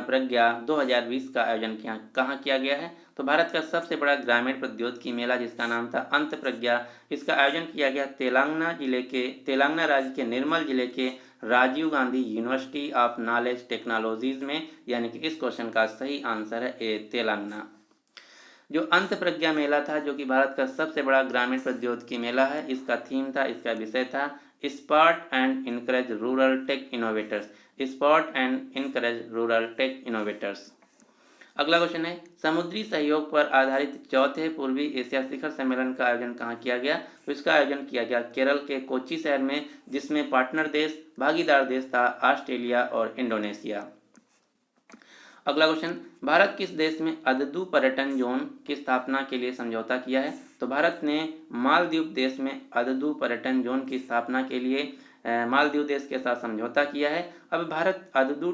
प्रज्ञा 2020 का आयोजन कहाँ किया गया है? तो भारत का सबसे बड़ा ग्रामीण प्रौद्योगिकी मेला जिसका नाम था अंत प्रज्ञा, इसका आयोजन किया गया तेलंगाना राज्य के निर्मल जिले के Rajiv Gandhi university of knowledge technologies में, यानी कि इस क्वेश्चन का सही आंसर है ए तेलंगाना। जो अंत प्रज्ञा मेला था, जो कि भारत का सबसे बड़ा ग्रामीण प्रौद्योगिकी मेला है, इसका थीम था, इसका विषय था spot and encourage rural tech innovators. Spot and encourage rural tech innovators. अगला क्वेश्चन है, समुद्री सहयोग पर आधारित चौथे पूर्वी एशिया शिखर सम्मेलन का आयोजन कहाँ किया गया? तो इसका आयोजन किया गया केरल के कोच्चि शहर में, जिसमें पार्टनर देश भागीदार देश था ऑस्ट्रेलिया और इंडोनेशिया। अगला क्वेश्चन, भारत किस देश में अददू पर्यटन जोन की स्थापना के लिए समझौता किया है? तो भारत ने मालदीव देश में अददू पर्यटन जोन की स्थापना के लिए मालदीव देश के साथ समझौता किया है। अब भारत अददू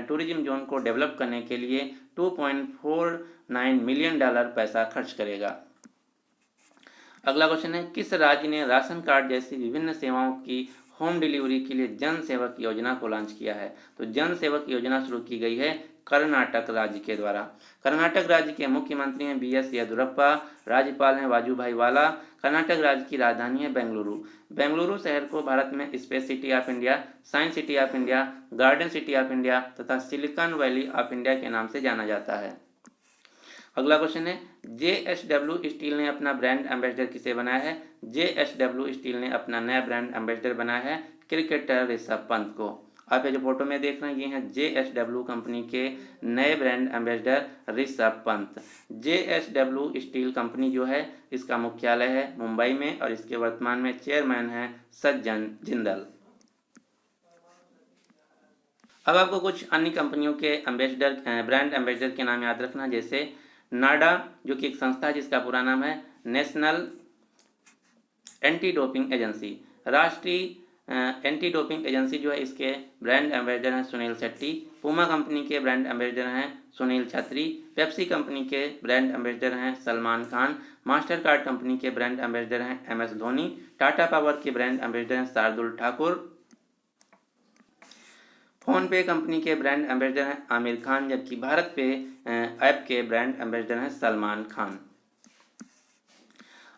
टूरिज्म जोन को डेवलप करने के लिए $2.49 मिलियन पैसा खर्च करेगा। अगला क्वेश्चन है, किस राज्य ने राशन कार्ड जैसी विभिन्न सेवाओं की होम डिलीवरी के लिए जन सेवक योजना को लॉन्च किया है? तो जन सेवक योजना शुरू की गई है कर्नाटक राज्य के द्वारा। कर्नाटक राज्य के मुख्यमंत्री हैं बी एस येदियुरप्पा, राज्यपाल हैं वाजूभाई वाला। कर्नाटक राज्य की राजधानी है बेंगलुरु। बेंगलुरु शहर को भारत में space city of India, science city of India, garden city of India तथा सिलिकॉन वैली ऑफ इंडिया के नाम से जाना जाता है। अगला क्वेश्चन है, JSW स्टील ने अपना ब्रांड एम्बेसडर किसे बनाया है? JSW स्टील ने अपना नया ब्रांड एम्बेसडर बनाया है क्रिकेटर ऋषभ पंत को। आप ये जो फोटो में देख रहे हैं ये हैं JSW कंपनी के नए brand ambassador Rishabh Pant. JSW steel company जो है इसका मुख्यालय है मुंबई में और इसके वर्तमान में चेयरमैन हैं सज्जन जिंदल। अब आपको कुछ अन्य कंपनियों के ब्रांड एम्बेसडर के नाम याद रखना, जैसे नाडा जो कि एक संस्था है जिसका पूरा नाम है नेशनल एंटी डोपिंग एजेंसी। राष्ट्रीय एंटी डोपिंग एजेंसी जो है इसके ब्रांड एम्बेसडर हैं सुनील शेट्टी। पूमा कंपनी के ब्रांड एम्बेसडर हैं सुनील छत्री। पेप्सी कंपनी के ब्रांड एम्बेसडर हैं Salman Khan. Master card company के ब्रांड एम्बेसडर हैं MS धोनी। टाटा पावर के ब्रांड एम्बेसडर हैं शार्दुल ठाकुर। फोन पे कंपनी के ब्रांड एम्बेसडर हैं आमिर खान, जबकि भारत पे ऐप के ब्रांड एम्बेसडर हैं सलमान खान।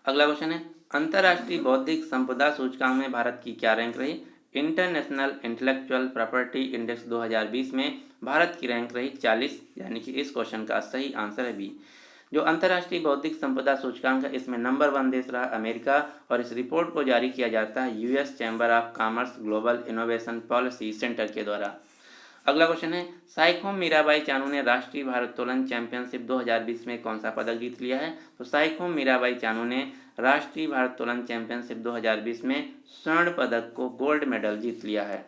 अगला क्वेश्चन है, अंतर्राष्ट्रीय बौद्धिक संपदा सूचकांक में भारत की क्या रैंक रही? इंटरनेशनल इंटेलेक्चुअल प्रॉपर्टी इंडेक्स 2020 में भारत की रैंक रही 40, यानी कि इस क्वेश्चन का सही आंसर है बी। जो अंतर्राष्ट्रीय बौद्धिक संपदा सूचकांक है इसमें नंबर 1 देश रहा अमेरिका और इस रिपोर्ट को जारी किया जाता है US chamber of commerce global innovation policy centre के द्वारा। अगला क्वेश्चन है, साइखोम मीराबाई चानू ने राष्ट्रीय भारोत्तोलन चैंपियनशिप 2020 में कौन सा पदक जीत लिया है? तो साइखोम मीराबाई चानू ने राष्ट्रीय भारोत्तोलन चैंपियनशिप 2020 में स्वर्ण पदक को गोल्ड मेडल जीत लिया है।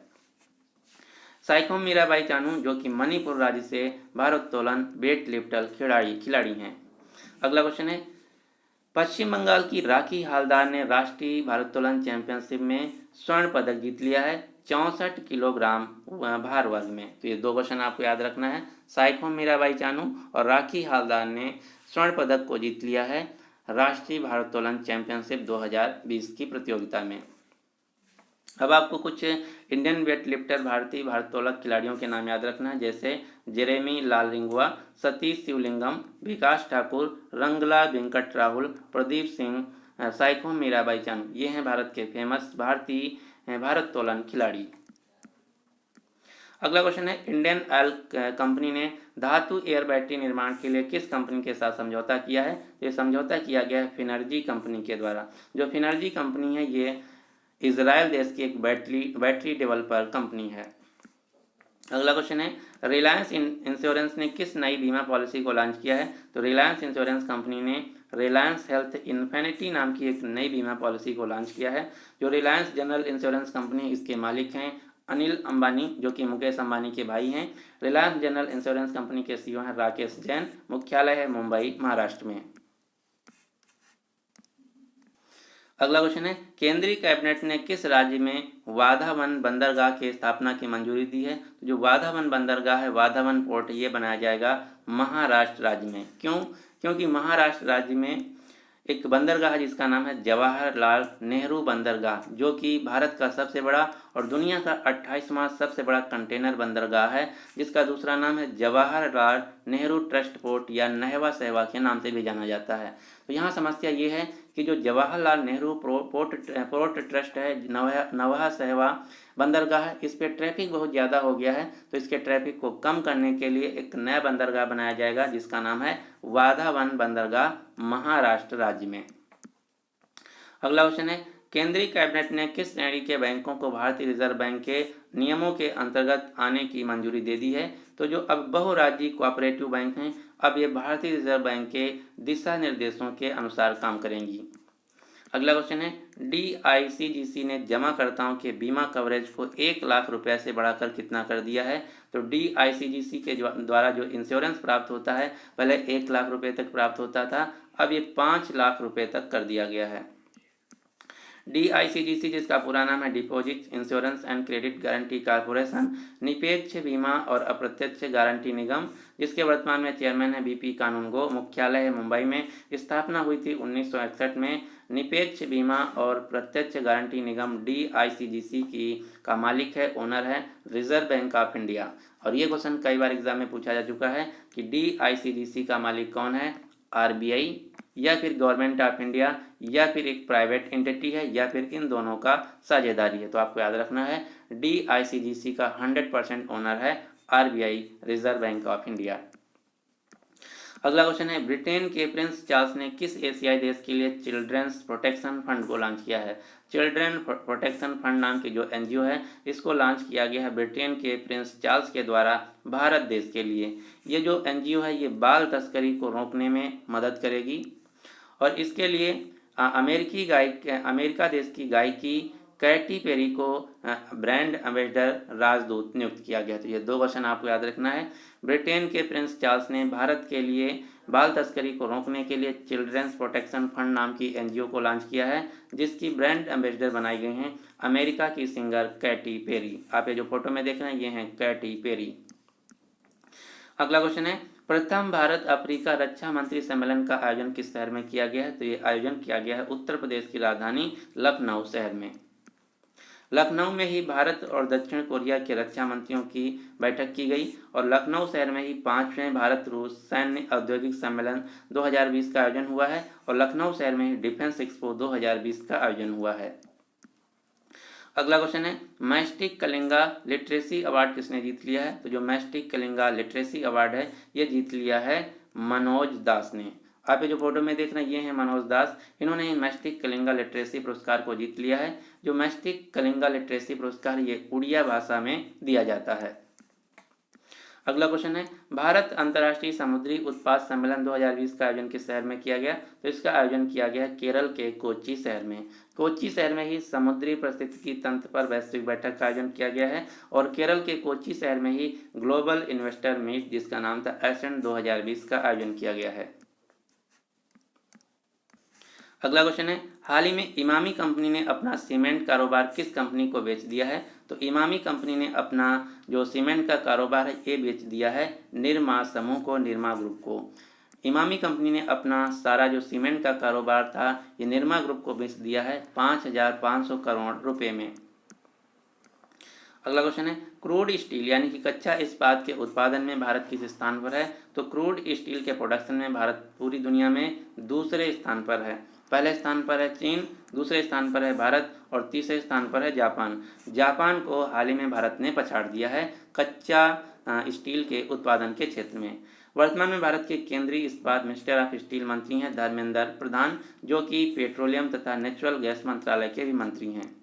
साइखोम मीराबाई चानू जो कि मणिपुर राज्य से भारोत्तोलन वेट लिफ्टर खिलाड़ी हैं। अगला क्वेश्चन है, पश्चिम बंगाल की राखी हालदार ने राष्ट्रीय भारोत्तोलन चैंपियनशिप में स्वर्ण पदक जीत लिया है 64 किलोग्राम भार वर्ग में। तो ये दो क्वेश्चन आपको याद रखना है, साइखोम मीराबाई चानू और राखी हालदार ने स्वर्ण पदक को जीत लिया है राष्ट्रीय भारोत्तोलन चैंपियनशिप 2020 की प्रतियोगिता में। अब आपको कुछ इंडियन वेट लिफ्टर भारतीय भारोत्तोलक खिलाड़ियों के नाम याद रखना है, जैसे जेरेमी लालरिंगवा, सतीश शिवलिंगम, विकास ठाकुर, रंगला वेंकट राहुल, प्रदीप सिंह, साइखोम मीराबाई चानू। ये हैं भारत के फेमस भारतीय भारोत्तोलन खिलाड़ी। अगला क्वेश्चन है, इंडियन ऑयल कंपनी ने धातु एयर बैटरी निर्माण के लिए किस कंपनी के साथ समझौता किया है? ये समझौता किया गया है फिनर्जी कंपनी के द्वारा। जो फिनर्जी कंपनी है ये इजराइल देश की एक बैटरी डेवलपर कंपनी है। अगला क्वेश्चन है, रिलायंस इंश्योरेंस ने किस नई बीमा पॉलिसी को लॉन्च किया है? तो रिलायंस इंश्योरेंस कंपनी ने रिलायंस हेल्थ इन्फिनिटी नाम की एक नई बीमा पॉलिसी को लॉन्च किया है। जो रिलायंस जनरल इंश्योरेंस कंपनी, इसके मालिक हैं अनिल अंबानी, जो कि मुकेश अंबानी के भाई हैं। रिलायंस जनरल इंश्योरेंस कंपनी के सीईओ हैं राकेश जैन। मुख्यालय है मुंबई, महाराष्ट्र में। अगला क्वेश्चन है, केंद्रीय कैबिनेट ने किस राज्य में वाधावन बंदरगाह की स्थापना की मंजूरी दी है? जो वाधावन बंदरगाह है, वाधावन पोर्ट, ये बनाया जाएगा महाराष्ट्र राज्य में। क्यों? क्योंकि महाराष्ट्र राज्य में एक बंदरगाह है जिसका नाम है जवाहरलाल नेहरू बंदरगाह, जो कि भारत का सबसे बड़ा और दुनिया का 28वां सबसे बड़ा कंटेनर बंदरगाह है, जिसका दूसरा नाम है जवाहरलाल नेहरू ट्रस्ट पोर्ट या नहवा सहवा के नाम से भी जाना जाता है। तो यहाँ समस्या ये है कि जो जवाहरलाल नेहरू पोर्ट ट्रस्ट है, नवहा सहवा बंदरगाह है, इस पे ट्रैफिक बहुत ज़्यादा हो गया है। तो इसके ट्रैफिक को कम करने के लिए एक नया बंदरगाह बनाया जाएगा जिसका नाम है वाधावन बंदरगाह, महाराष्ट्र राज्य में। अगला क्वेश्चन है, केंद्रीय कैबिनेट ने किस श्रेणी के बैंकों को भारतीय रिजर्व बैंक के नियमों के अंतर्गत आने की मंजूरी दे दी है? तो जो अब बहुराज्यीय कोऑपरेटिव बैंक हैं, अब ये भारतीय रिजर्व बैंक के दिशा निर्देशों के अनुसार काम करेंगी। अगला क्वेश्चन है, DICGC ने जमाकर्ताओं के बीमा कवरेज को 1 लाख रुपए से बढ़ाकर कितना कर दिया है? तो DICGC के द्वारा जो इंश्योरेंस प्राप्त होता है, पहले 1 लाख रुपए तक प्राप्त होता था, अब ये 5 लाख रुपए तक कर दिया गया है। DICGC, जिसका पूरा नाम है deposit insurance and credit guarantee corporation, निरपेक्ष बीमा और अप्रत्यक्ष गारंटी निगम, जिसके वर्तमान में चेयरमैन है BP कानूनगो, मुख्यालय है मुंबई में। स्थापना हुई थी 1961 में। निरपेक्ष बीमा और प्रत्यक्ष गारंटी निगम DICGC की का मालिक है, ओनर है रिजर्व बैंक ऑफ इंडिया। और ये क्वेश्चन कई बार एग्जाम में पूछा जा चुका है कि DICGC का मालिक कौन है? RBI, या फिर गवर्नमेंट ऑफ इंडिया, या फिर एक प्राइवेट एंटिटी है, या फिर इन दोनों का साझेदारी है। तो आपको याद रखना है DICGC का 100% ओनर है RBI, reserve bank of India. अगला क्वेश्चन है, ब्रिटेन के प्रिंस चार्ल्स ने किस एशियाई देश के लिए चिल्ड्रंस प्रोटेक्शन फंड को लॉन्च किया है? चिल्ड्रन प्रोटेक्शन फंड नाम की जो NGO है, इसको लॉन्च किया गया है ब्रिटेन के प्रिंस चार्ल्स के द्वारा भारत देश के लिए। ये जो NGO है, ये बाल तस्करी को रोकने में मदद करेगी और इसके लिए अमेरिका देश की गायिकी कैटी पेरी को ब्रांड एम्बेसडर राजदूत नियुक्त किया गया। तो ये 2 क्वेश्चन आपको याद रखना है। ब्रिटेन के प्रिंस चार्ल्स ने भारत के लिए बाल तस्करी को रोकने के लिए चिल्ड्रंस प्रोटेक्शन फंड नाम की NGO को लॉन्च किया है, जिसकी ब्रांड एम्बेसडर बनाई गई हैं अमेरिका की सिंगर कैटी पेरी। आप ये जो फोटो में देख रहे हैं, ये हैं कैटी पेरी। अगला क्वेश्चन है, प्रथम भारत अफ्रीका रक्षा मंत्री सम्मेलन का आयोजन किस शहर में किया गया है? तो ये आयोजन किया गया है उत्तर प्रदेश की राजधानी लखनऊ शहर में। लखनऊ में ही भारत और दक्षिण कोरिया के रक्षा मंत्रियों की बैठक की गई और लखनऊ शहर में ही 5वें भारत रूस सैन्य औद्योगिक सम्मेलन 2020 का आयोजन हुआ है और लखनऊ शहर में ही डिफेंस एक्सपो 2020 का आयोजन हुआ है। अगला क्वेश्चन है, मैस्टिक कलिंगा लिटरेसी अवार्ड किसने जीत लिया है? तो जो मैस्टिक कलिंगा लिटरेसी अवार्ड है, ये जीत लिया है मनोज दास ने। आप ये जो फोटो में देख रहे हैं, ये हैं मनोज दास। इन्होंने मैस्टिक कलिंगा लिटरेसी पुरस्कार को जीत लिया है। जो मैस्टिक कलिंगा लिटरेसी पुरस्कार ये उड़िया भाषा में दिया जाता है। अगला क्वेश्चन है, भारत अंतर्राष्ट्रीय समुद्री उत्पाद सम्मेलन 2020 का आयोजन किस शहर में किया गया? तो इसका आयोजन किया गया केरल के कोच्चि शहर में। कोच्चि शहर में ही समुद्री पारिस्थितिकी तंत्र पर वैश्विक बैठक का आयोजन किया गया है और केरल के कोच्चि शहर में ही ग्लोबल इन्वेस्टर मीट, जिसका नाम था एसेंट 2020 का आयोजन किया गया है। अगला क्वेश्चन है, हाल ही में इमामी कंपनी ने अपना सीमेंट कारोबार किस कंपनी को बेच दिया है? तो इमामी कंपनी ने अपना जो सीमेंट का कारोबार है ये बेच दिया है निरमा समूह को, निरमा ग्रुप को। इमामी कंपनी ने अपना सारा जो सीमेंट का कारोबार था ये निरमा ग्रुप को बेच दिया है 5,500 करोड़ रुपए में। अगला क्वेश्चन है, क्रूड स्टील यानी कि कच्चा इस्पात के उत्पादन में भारत किस स्थान पर है? तो क्रूड स्टील के प्रोडक्शन में भारत पूरी दुनिया में दूसरे स्थान पर है पहले स्थान पर है चीन, दूसरे स्थान पर है भारत और तीसरे स्थान पर है जापान। जापान को हाल ही में भारत ने पछाड़ दिया है कच्चा स्टील के उत्पादन के क्षेत्र में। वर्तमान में भारत के केंद्रीय इस्पात मिनिस्टर ऑफ स्टील मंत्री हैं धर्मेंद्र प्रधान, जो कि पेट्रोलियम तथा नेचुरल गैस मंत्रालय के भी मंत्री हैं।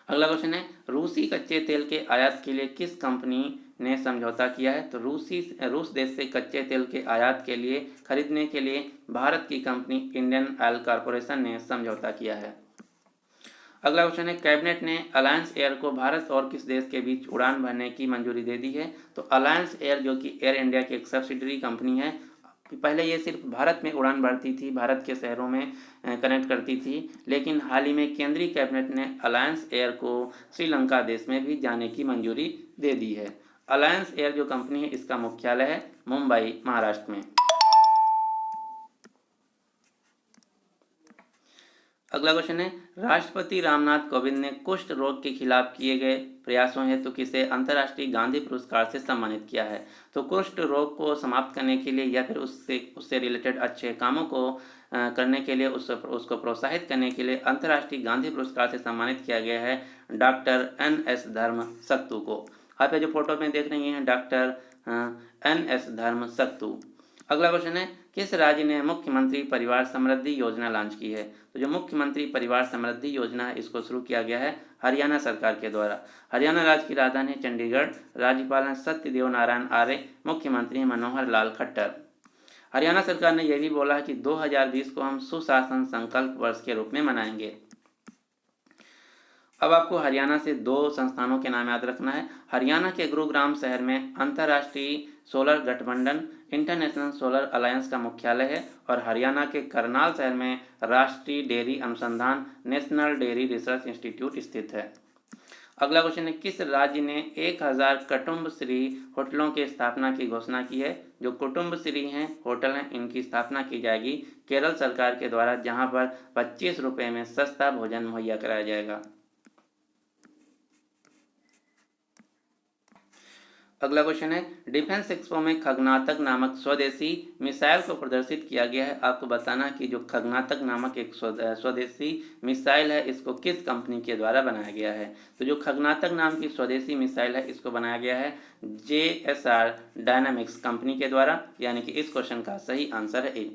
अगला क्वेश्चन है, रूसी कच्चे तेल के आयात के लिए किस कंपनी ने समझौता किया है? तो रूस देश से कच्चे तेल के आयात के लिए खरीदने के लिए भारत की कंपनी इंडियन ऑयल कॉरपोरेशन ने समझौता किया है। अगला क्वेश्चन है, कैबिनेट ने अलायंस एयर को भारत और किस देश के बीच उड़ान भरने की मंजूरी दे दी है? तो अलायंस एयर जो कि एयर इंडिया की एक सब्सिडरी कंपनी है, पहले ये सिर्फ भारत में उड़ान भरती थी, भारत के शहरों में कनेक्ट करती थी, लेकिन हाल ही में केंद्रीय कैबिनेट ने अलायंस एयर को श्रीलंका देश में भी जाने की मंजूरी दे दी है। अलायंस एयर जो कंपनी है इसका मुख्यालय है मुंबई, महाराष्ट्र में। अगला क्वेश्चन है, राष्ट्रपति रामनाथ कोविंद ने कुष्ठ रोग के खिलाफ किए गए प्रयासों हेतु किसे अंतर्राष्ट्रीय गांधी पुरस्कार से सम्मानित किया है? तो कुष्ठ रोग को समाप्त करने के लिए या फिर उससे रिलेटेड अच्छे कामों को करने के लिए उसको प्रोत्साहित करने के लिए अंतर्राष्ट्रीय गांधी पुरस्कार से सम्मानित किया गया है डॉक्टर NS धर्मसक्तु को। आप ये जो फोटो में देख रही हैं डॉक्टर NS धर्मसक्तु। अगला क्वेश्चन है, किस राज्य ने मुख्यमंत्री परिवार समृद्धि योजना लॉन्च की है? तो जो मुख्यमंत्री परिवार समृद्धि योजना है इसको शुरू किया गया है हरियाणा सरकार के द्वारा। हरियाणा राज्य की राजधानी है चंडीगढ़। राज्यपाल हैं सत्यदेव नारायण आर्य, मुख्यमंत्री हैं मनोहर लाल खट्टर। हरियाणा सरकार ने यह भी बोला है कि 2020 को हम सुशासन संकल्प वर्ष के रूप में मनाएंगे। अब आपको हरियाणा से दो संस्थानों के नाम याद रखना है। हरियाणा के गुरुग्राम शहर में अंतर्राष्ट्रीय सोलर गठबंधन इंटरनेशनल सोलर अलायंस का मुख्यालय है और हरियाणा के करनाल शहर में राष्ट्रीय डेयरी अनुसंधान नेशनल डेयरी रिसर्च इंस्टीट्यूट स्थित है। अगला क्वेश्चन है, किस राज्य ने 1000 कुटुम्बश्री होटलों की स्थापना की घोषणा की है? जो कुटुम्बश्री हैं होटल हैं इनकी स्थापना की जाएगी केरल सरकार के द्वारा, जहां पर 25 रुपये में सस्ता भोजन मुहैया कराया जाएगा। अगला क्वेश्चन है, डिफेंस एक्सपो में खगनातक नामक स्वदेशी मिसाइल को प्रदर्शित किया गया है। आपको बताना कि जो खगनातक नामक एक स्वदेशी मिसाइल है इसको किस कंपनी के द्वारा बनाया गया है? तो जो खगनातक नाम की स्वदेशी मिसाइल है इसको बनाया गया है JSR डायनामिक्स कंपनी के द्वारा, यानी कि इस क्वेश्चन का सही आंसर है ए।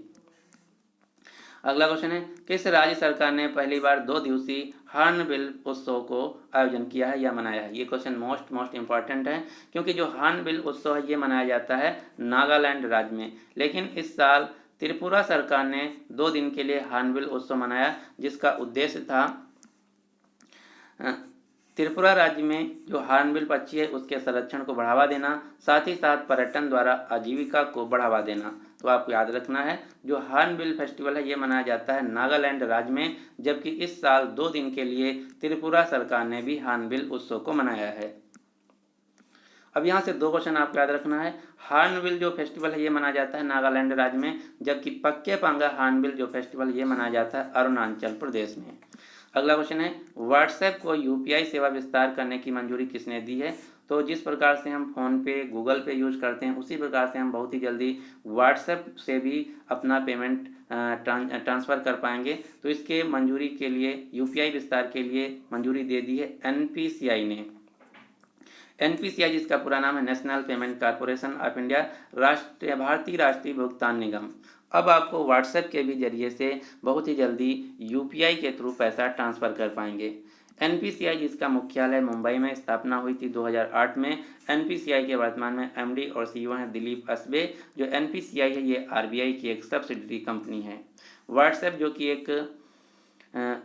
अगला क्वेश्चन है, किस राज्य सरकार ने पहली बार 2 दिवसीय हॉर्नबिल उत्सव को आयोजन किया है या मनाया है? ये क्वेश्चन मोस्ट इंपॉर्टेंट है, क्योंकि जो हॉर्नबिल उत्सव है ये मनाया जाता है नागालैंड राज्य में, लेकिन इस साल त्रिपुरा सरकार ने 2 दिन के लिए हॉर्नबिल उत्सव मनाया, जिसका उद्देश्य था त्रिपुरा राज्य में जो हॉर्नबिल पक्षी है उसके संरक्षण को बढ़ावा देना, साथ ही साथ पर्यटन द्वारा आजीविका को बढ़ावा देना। तो आपको याद रखना है जो हॉर्नबिल फेस्टिवल है ये मनाया जाता है नागालैंड राज्य में, जबकि इस साल 2 दिन के लिए त्रिपुरा सरकार ने भी हॉर्नबिल उत्सव को मनाया है। अब यहाँ से 2 क्वेश्चन आपको याद रखना है। हॉर्नबिल जो फेस्टिवल है ये मनाया जाता है नागालैंड राज्य में, जबकि पक्के पांगा हॉर्नबिल जो फेस्टिवल ये मनाया जाता है अरुणाचल प्रदेश में। अगला क्वेश्चन है, व्हाट्सएप को UPI सेवा विस्तार करने की मंजूरी किसने दी है? तो जिस प्रकार से हम फ़ोन पे गूगल पे यूज करते हैं उसी प्रकार से हम बहुत ही जल्दी व्हाट्सएप से भी अपना पेमेंट ट्रांसफ़र कर पाएंगे। तो इसके मंजूरी के लिए UPI विस्तार के लिए मंजूरी दे दी है NPCI ने। NPCI जिसका पूरा नाम है national payment corporation of India, भारतीय राष्ट्रीय भुगतान निगम। अब आपको व्हाट्सएप के भी जरिए से बहुत ही जल्दी UPI के थ्रू पैसा ट्रांसफ़र कर पाएंगे। NPCI जिसका मुख्यालय मुंबई में स्थापना हुई थी 2008 में। NPCI के वर्तमान में MD और CEO हैं दिलीप असबे। जो NPCI है ये RBI की एक सब्सिडरी कंपनी है। व्हाट्सएप जो कि एक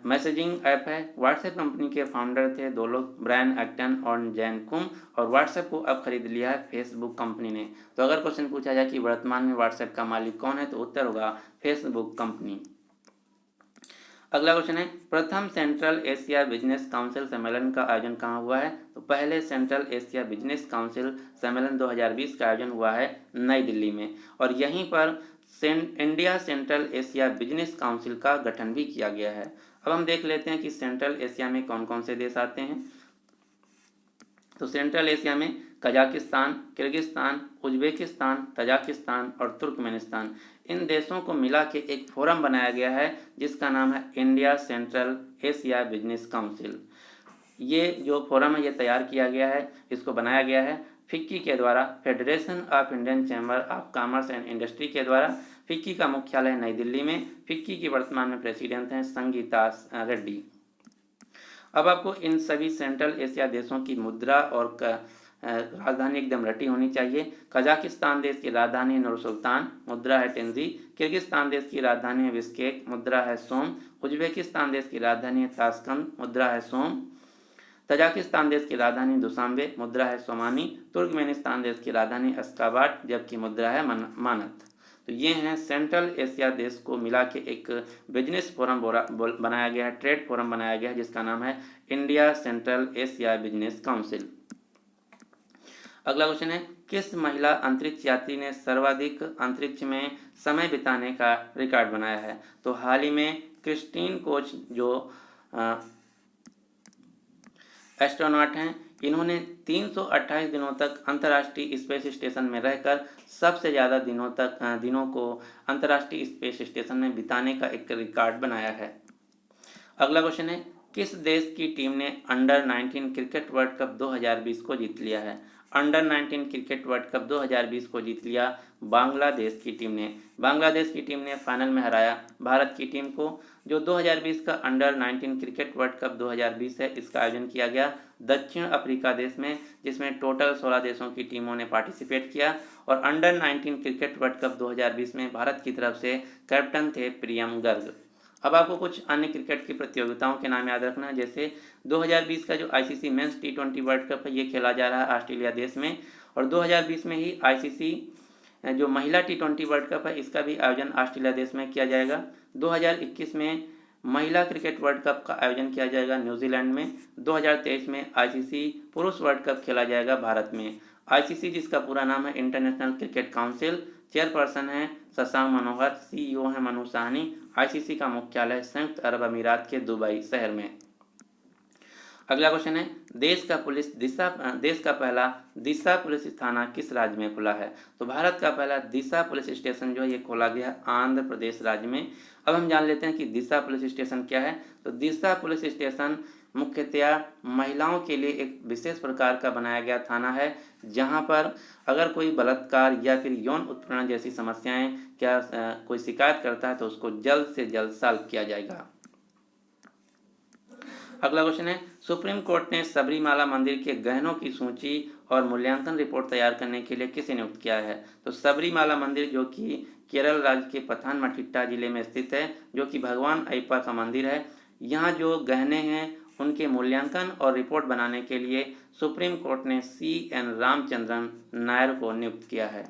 मैसेजिंग ऐप है। व्हाट्सएप कंपनी के फाउंडर थे 2 लोग, ब्रायन एक्टन और जैन कुम, और व्हाट्सएप को अब खरीद लिया है फेसबुक कंपनी ने। तो अगर क्वेश्चन पूछा जाए कि वर्तमान में व्हाट्सएप का मालिक कौन है तो उत्तर होगा फेसबुक कंपनी। अगला क्वेश्चन है, प्रथम सेंट्रल एशिया बिजनेस काउंसिल सम्मेलन का आयोजन कहाँ हुआ है? तो पहले सेंट्रल एशिया बिजनेस काउंसिल सम्मेलन 2020 का आयोजन हुआ है नई दिल्ली में, और यहीं पर India central Asia business council का गठन भी किया गया है। अब हम देख लेते हैं कि सेंट्रल एशिया में कौन कौन से देश आते हैं। तो सेंट्रल एशिया में कजाकिस्तान, किर्गिस्तान, उज्बेकिस्तान, तजाकिस्तान और तुर्कमेनिस्तान। इन देशों को मिला के एक फोरम बनाया गया है जिसका नाम है India central Asia business council. ये जो फोरम है ये तैयार किया गया है, इसको बनाया गया है फिक्की के द्वारा, federation of Indian chamber of commerce and industry के द्वारा। फिक्की का मुख्यालय नई दिल्ली में। फिक्की की वर्तमान में प्रेसिडेंट हैं संगीता रेड्डी। अब आपको इन सभी सेंट्रल एशिया देशों की मुद्रा और राजधानी एकदम रटी होनी चाहिए। कजाकिस्तान देश की राजधानी है नूर सुल्तान, मुद्रा है टेंजी। किर्गिस्तान देश की राजधानी है बिश्केक, मुद्रा है सोम। उज्बेकिस्तान देश की राजधानी है ताशकंद, मुद्रा है सोम। तजाकिस्तान देश की राजधानी दुशांबे, मुद्रा है सोमानी। तुर्कमेनिस्तान देश की राजधानी अश्काबाद, जबकि मुद्रा है मानत। तो ये हैं सेंट्रल एशिया देश को मिला के एक बिजनेस फोरम बनाया गया है, ट्रेड फोरम बनाया गया है जिसका नाम है India central Asia business council. अगला क्वेश्चन है, किस महिला अंतरिक्ष यात्री ने सर्वाधिक अंतरिक्ष में समय बिताने का रिकॉर्ड बनाया है? तो हाल ही में क्रिस्टीन कोच जो एस्ट्रोनॉट हैं, इन्होंने 328 दिनों तक अंतर्राष्ट्रीय स्पेस स्टेशन में रहकर सबसे ज़्यादा दिनों को अंतर्राष्ट्रीय स्पेस स्टेशन में बिताने का एक रिकॉर्ड बनाया है। अगला क्वेश्चन है, किस देश की टीम ने अंडर 19 क्रिकेट वर्ल्ड कप 2020 को जीत लिया है? अंडर 19 क्रिकेट वर्ल्ड कप 2020 को जीत लिया बांग्लादेश की टीम ने। बांग्लादेश की टीम ने फाइनल में हराया भारत की टीम को। जो 2020 का अंडर 19 क्रिकेट वर्ल्ड कप 2020 है, इसका आयोजन किया गया दक्षिण अफ्रीका देश में, जिसमें टोटल 16 देशों की टीमों ने पार्टिसिपेट किया। और अंडर 19 क्रिकेट वर्ल्ड कप 2020 में भारत की तरफ से कैप्टन थे प्रियम गर्ग। अब आपको कुछ अन्य क्रिकेट की प्रतियोगिताओं के नाम याद रखना है, जैसे 2020 का जो आईसीसी मेंस टी20 वर्ल्ड कप है ये खेला जा रहा है ऑस्ट्रेलिया देश में। और 2020 में ही आईसीसी जो महिला टी20 वर्ल्ड कप है इसका भी आयोजन ऑस्ट्रेलिया देश में किया जाएगा। 2021 में महिला क्रिकेट वर्ल्ड कप का आयोजन किया जाएगा न्यूजीलैंड में। 2023 में आईसीसी पुरुष वर्ल्ड कप खेला जाएगा भारत में। आईसीसी जिसका पूरा नाम है इंटरनेशनल क्रिकेट काउंसिल, चेयरपर्सन है शशांक मनोहर, सीईओ है मनु साहनी। आईसीसी का मुख्यालय संयुक्त अरब अमीरात के दुबई शहर में। अगला क्वेश्चन है, देश का पहला दिशा पुलिस थाना किस राज्य में खुला है? तो भारत का पहला दिशा पुलिस स्टेशन जो है ये खोला गया आंध्र प्रदेश राज्य में। अब हम जान लेते हैं कि दिशा पुलिस स्टेशन क्या है। तो दिशा पुलिस स्टेशन मुख्यतया महिलाओं के लिए एक विशेष प्रकार का बनाया गया थाना है, जहां पर अगर कोई बलात्कार या फिर यौन उत्पीड़न जैसी समस्याएं कोई शिकायत करता है तो उसको जल्द से जल्द सॉल्व किया जाएगा। अगला क्वेश्चन है, सुप्रीम कोर्ट ने सबरीमाला मंदिर के गहनों की सूची और मूल्यांकन रिपोर्ट तैयार करने के लिए किसे नियुक्त किया है? तो सबरीमाला मंदिर जो कि केरल राज्य के पथानमथिट्टा जिले में स्थित है, जो कि भगवान अयप्पा का मंदिर है, यहाँ जो गहने हैं उनके मूल्यांकन और रिपोर्ट बनाने के लिए सुप्रीम कोर्ट ने CN रामचंद्रन नायर को नियुक्त किया है।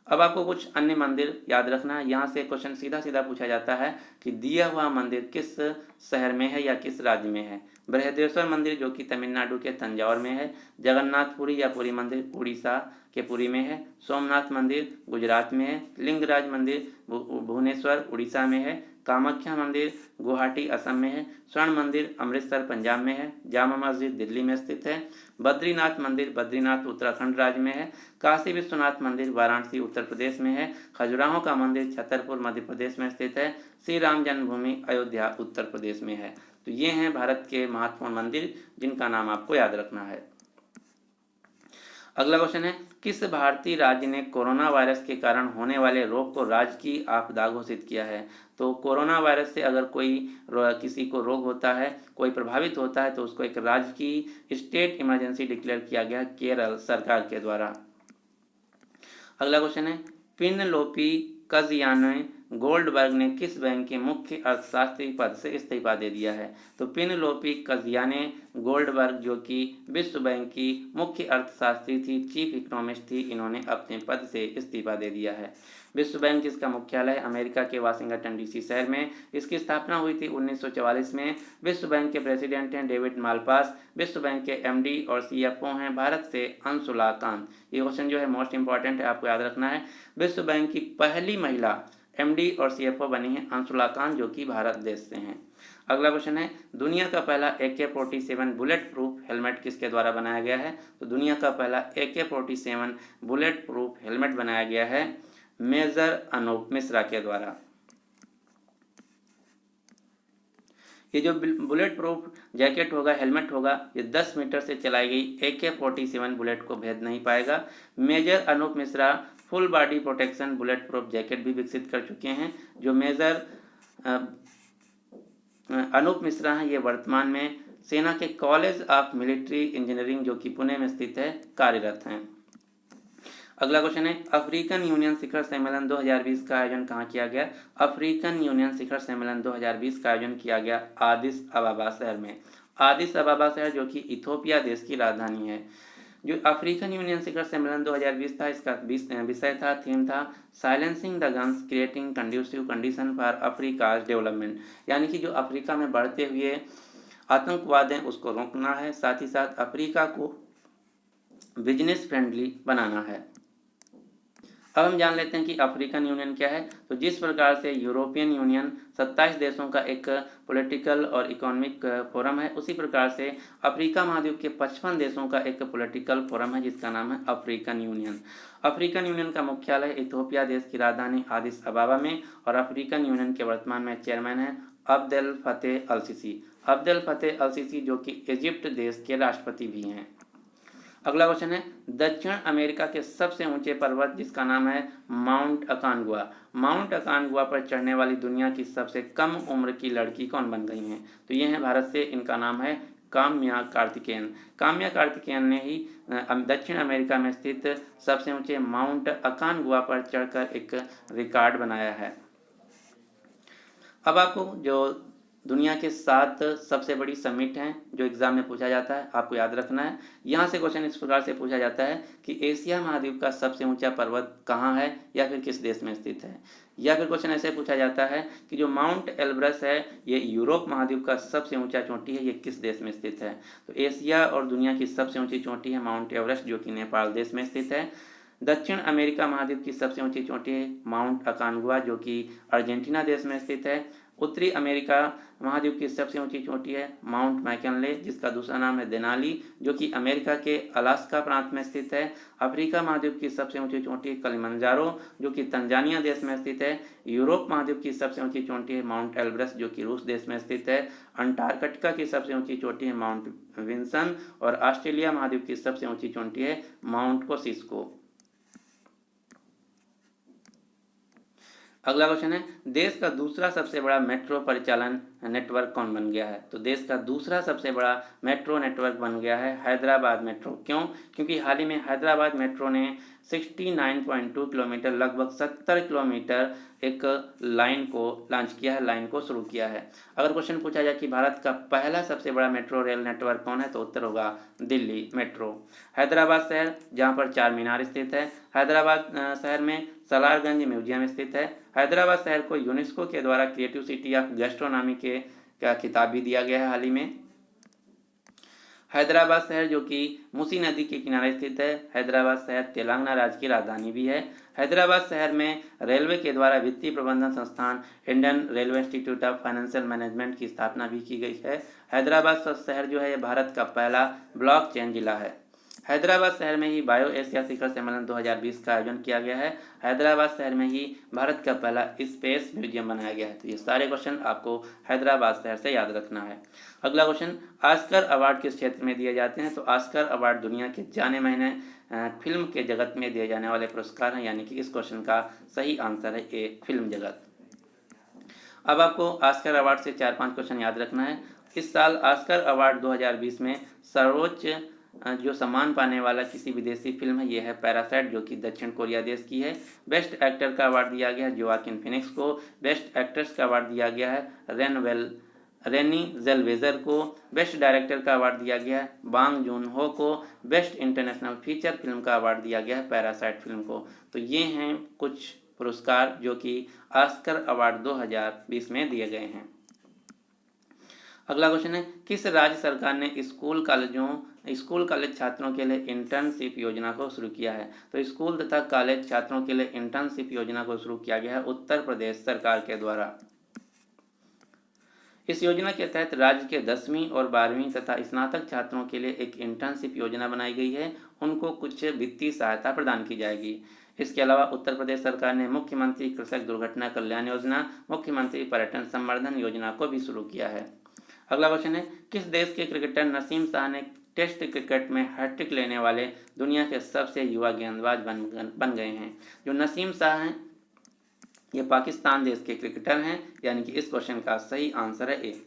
अब आपको कुछ अन्य मंदिर याद रखना है। यहाँ से क्वेश्चन सीधा सीधा पूछा जाता है कि दिया हुआ मंदिर किस शहर में है या किस राज्य में है? बृहदेश्वर मंदिर जो कि तमिलनाडु के तंजौर में है। जगन्नाथपुरी या पुरी मंदिर उड़ीसा के पुरी में है। सोमनाथ मंदिर गुजरात में है। लिंगराज मंदिर भुवनेश्वर उड़ीसा में है। कामाख्या मंदिर गुवाहाटी असम में है। स्वर्ण मंदिर अमृतसर पंजाब में है। जामा मस्जिद दिल्ली में स्थित है। बद्रीनाथ मंदिर बद्रीनाथ उत्तराखंड राज्य में है। काशी विश्वनाथ मंदिर वाराणसी उत्तर प्रदेश में है। खजुराहो का मंदिर छतरपुर मध्य प्रदेश में स्थित है। श्री राम जन्मभूमि अयोध्या उत्तर प्रदेश में है। तो ये हैं भारत के महत्वपूर्ण मंदिर जिनका नाम आपको याद रखना है। अगला क्वेश्चन है, किस भारतीय राज्य ने कोरोना वायरस के कारण होने वाले रोग को राजकीय आपदा घोषित किया है? तो कोरोना वायरस से अगर किसी को रोग होता है, कोई प्रभावित होता है, तो उसको एक राजकीय स्टेट इमरजेंसी डिक्लेयर किया गया केरल सरकार के द्वारा। अगला क्वेश्चन है, पिनलोपी कजियाने गोल्डबर्ग ने किस बैंक के मुख्य अर्थशास्त्री पद से इस्तीफा दे दिया है? तो पिनलोपी कजियाने गोल्डबर्ग जो कि विश्व बैंक की मुख्य अर्थशास्त्री थी, चीफ इकोनॉमिस्ट थी, इन्होंने अपने पद से इस्तीफा दे दिया है। विश्व बैंक जिसका मुख्यालय अमेरिका के वाशिंगटन DC शहर में, इसकी स्थापना हुई थी 1944 में। विश्व बैंक के प्रेसिडेंट हैं डेविड मालपास। विश्व बैंक के MD और CFO हैं भारत से अंशुला कांत। ये क्वेश्चन जो है मोस्ट इंपॉर्टेंट है, आपको याद रखना है। विश्व बैंक की पहली महिला MD और CFO बनी है अंशुला कांत, जो कि भारत देश से हैं। अगला क्वेश्चन है, दुनिया का पहला AK-47 बुलेट प्रूफ हेलमेट किसके द्वारा बनाया गया है? तो दुनिया का पहला AK-47 बुलेट प्रूफ हेलमेट बनाया गया है मेजर अनूप मिश्रा के द्वारा। ये जो बुलेट प्रूफ जैकेट होगा, हेलमेट होगा, ये 10 मीटर से चलाई गई AK-47 बुलेट को भेद नहीं पाएगा। Major Anoop Mishra full body protection bullet proof jacket भी विकसित कर चुके हैं। जो मेजर अनूप मिश्रा हैं, ये वर्तमान में सेना के कॉलेज ऑफ मिलिट्री इंजीनियरिंग जो कि पुणे में स्थित है, कार्यरत हैं। अगला क्वेश्चन है, अफ्रीकन यूनियन शिखर सम्मेलन 2020 का आयोजन कहाँ किया गया? अफ्रीकन यूनियन शिखर सम्मेलन 2020 का आयोजन किया गया आदिस अबाबा शहर में। आदिस अबाबा शहर जो कि इथोपिया देश की राजधानी है। जो अफ्रीकन यूनियन शिखर सम्मेलन 2020 था, इसका विषय था, थीम था silencing the guns creating conducive condition for Africa's development, यानी कि जो अफ्रीका में बढ़ते हुए आतंकवाद है उसको रोकना है, साथ ही साथ अफ्रीका को बिजनेस फ्रेंडली बनाना है। अब हम जान लेते हैं कि अफ्रीकन यूनियन क्या है। तो जिस प्रकार से यूरोपियन यूनियन 27 देशों का एक पॉलिटिकल और इकोनॉमिक फोरम है, उसी प्रकार से अफ्रीका महाद्वीप के 55 देशों का एक पॉलिटिकल फोरम है जिसका नाम है अफ्रीकन यूनियन। अफ्रीकन यूनियन का मुख्यालय इथोपिया देश की राजधानी आदिस अबाबा में, और अफ्रीकन यूनियन के वर्तमान में चेयरमैन है अब्देल फतेह अल सीसी। अब्देल फतेह अल सीसी जो कि इजिप्ट देश के राष्ट्रपति भी हैं। अगला क्वेश्चन है, दक्षिण अमेरिका के सबसे ऊंचे पर्वत जिसका नाम है माउंट अकानगुआ। माउंट अकानगुआ पर चढ़ने वाली दुनिया की सबसे कम उम्र की लड़की कौन बन गई हैं? तो ये है भारत से, इनका नाम है काम्या कार्तिकेयन। काम्या कार्तिकेयन ने ही दक्षिण अमेरिका में स्थित सबसे ऊंचे माउंट अकानगुआ पर चढ़कर एक रिकॉर्ड बनाया है। अब आपको जो दुनिया के 7 सबसे बड़ी समिट हैं जो एग्जाम में पूछा जाता है, आपको याद रखना है। यहाँ से क्वेश्चन इस प्रकार से पूछा जाता है कि एशिया महाद्वीप का सबसे ऊंचा पर्वत कहाँ है या फिर किस देश में स्थित है। या फिर क्वेश्चन ऐसे पूछा जाता है कि जो माउंट एल्ब्रस है ये यूरोप महाद्वीप का सबसे ऊंचा चोटी है, ये किस देश में स्थित है। तो एशिया और दुनिया की सबसे ऊंची चोटी है माउंट एवरेस्ट जो कि नेपाल देश में स्थित है। दक्षिण अमेरिका महाद्वीप की सबसे ऊंची चोटी है माउंट अकानगुआ जो कि अर्जेंटीना देश में स्थित है। उत्तरी अमेरिका महाद्वीप की सबसे ऊंची चोटी है माउंट मैकिनले जिसका दूसरा नाम है देनाली जो कि अमेरिका के अलास्का प्रांत में स्थित है। अफ्रीका महाद्वीप की सबसे ऊंची चोटी है कलिमंजारो जो कि तंजानिया देश में स्थित है। यूरोप महाद्वीप की सबसे ऊंची चोटी है माउंट एल्ब्रस जो कि रूस देश में स्थित है। अंटार्कटिका की सबसे ऊंची चोटी है माउंट विंसन, और ऑस्ट्रेलिया महाद्वीप की सबसे ऊंची चोटी है माउंट कोसिस्को। अगला क्वेश्चन है, देश का दूसरा सबसे बड़ा मेट्रो परिचालन नेटवर्क कौन बन गया है? तो देश का दूसरा सबसे बड़ा मेट्रो नेटवर्क बन गया है हैदराबाद मेट्रो। क्यों? क्योंकि हाल ही में हैदराबाद मेट्रो ने 69.2 किलोमीटर, लगभग 70 किलोमीटर एक लाइन को लॉन्च किया है, लाइन को शुरू किया है। अगर क्वेश्चन पूछा जाए कि भारत का पहला सबसे बड़ा मेट्रो रेल नेटवर्क कौन है, तो उत्तर होगा दिल्ली मेट्रो। हैदराबाद शहर जहाँ पर चार मीनार स्थित है। हैदराबाद शहर में सलारगंज म्यूजियम स्थित है। हैदराबाद शहर को यूनेस्को के द्वारा क्रिएटिव सिटी ऑफ गैस्ट्रोनॉमी के का खिताब भी दिया गया है हाल ही में। हैदराबाद शहर जो कि मूसी नदी के किनारे स्थित है। हैदराबाद शहर तेलंगाना राज्य की राजधानी भी है। हैदराबाद शहर में रेलवे के द्वारा वित्तीय प्रबंधन संस्थान Indian railway institute of financial management की स्थापना भी की गई है। हैदराबाद शहर जो है भारत का पहला ब्लॉकचेन जिला है। हैदराबाद शहर में ही बायो एशिया शिखर सम्मेलन 2020 का आयोजन किया गया है। हैदराबाद शहर में ही भारत का पहला स्पेस म्यूजियम बनाया गया है। तो ये सारे क्वेश्चन आपको हैदराबाद शहर से याद रखना है। अगला क्वेश्चन, ऑस्कर अवार्ड किस क्षेत्र में दिए जाते हैं? तो ऑस्कर अवार्ड दुनिया के जाने माने फिल्म के जगत में दिए जाने वाले पुरस्कार हैं, यानी कि इस क्वेश्चन का सही आंसर है ए, फिल्म जगत। अब आपको ऑस्कर अवार्ड से 4-5 क्वेश्चन याद रखना है। इस साल ऑस्कर अवार्ड 2020 में सर्वोच्च जो सम्मान पाने वाला किसी विदेशी फिल्म है ये है पैरासाइट जो कि दक्षिण कोरिया देश की है। बेस्ट एक्टर का अवार्ड दिया गया है जोआकिन फिनिक्स को। बेस्ट एक्ट्रेस का अवार्ड दिया गया है रेनी जेलवेजर को। बेस्ट डायरेक्टर का अवार्ड दिया गया है बांग जून हो को। बेस्ट इंटरनेशनल फीचर फिल्म का अवार्ड दिया गया है पैरासाइट फिल्म को। तो ये हैं कुछ पुरस्कार जो कि ऑस्कर अवार्ड 2020 में दिए गए हैं। अगला क्वेश्चन है, किस राज्य सरकार ने स्कूल कॉलेज छात्रों के लिए इंटर्नशिप योजना को शुरू किया है? तो स्कूल तथा कॉलेज छात्रों के लिए इंटर्नशिप योजना को शुरू किया गया है उत्तर प्रदेश सरकार के द्वारा। इस योजना के तहत राज्य के 10वीं और 12वीं तथा स्नातक छात्रों के लिए एक इंटर्नशिप योजना बनाई गई है। उनको कुछ वित्तीय सहायता प्रदान की जाएगी। इसके अलावा उत्तर प्रदेश सरकार ने मुख्यमंत्री कृषक दुर्घटना कल्याण योजना, मुख्यमंत्री पर्यटन संवर्धन योजना को भी शुरू किया है। अगला क्वेश्चन है, किस देश के क्रिकेटर नसीम शाह ने टेस्ट क्रिकेट में हैट्रिक लेने वाले दुनिया के सबसे युवा गेंदबाज बन गए हैं? जो नसीम शाह हैं ये पाकिस्तान देश के क्रिकेटर हैं, यानी कि इस क्वेश्चन का सही आंसर है ए।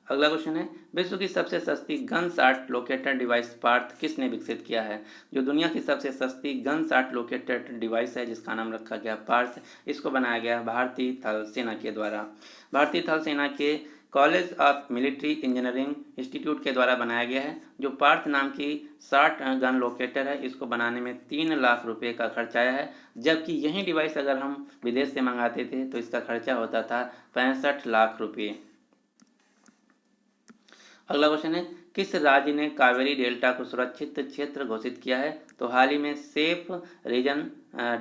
अगला क्वेश्चन है, विश्व की सबसे सस्ती gun shot locator device Parth किसने विकसित किया है? जो दुनिया की सबसे सस्ती गन शॉट लोकेटर डिवाइस है जिसका नाम रखा गया पार्थ, इसको बनाया गया भारतीय थल सेना के द्वारा। भारतीय थल सेना के college of military engineering institute के द्वारा बनाया गया है। जो पार्थ नाम की शॉट गन लोकेटर है इसको बनाने में 3 लाख रुपए का खर्च आया है, जबकि यही डिवाइस अगर हम विदेश से मंगाते थे तो इसका खर्चा होता था 65 लाख रुपये। अगला क्वेश्चन है, किस राज्य ने कावेरी डेल्टा को सुरक्षित क्षेत्र घोषित किया है? तो हाल ही में सेफ रीजन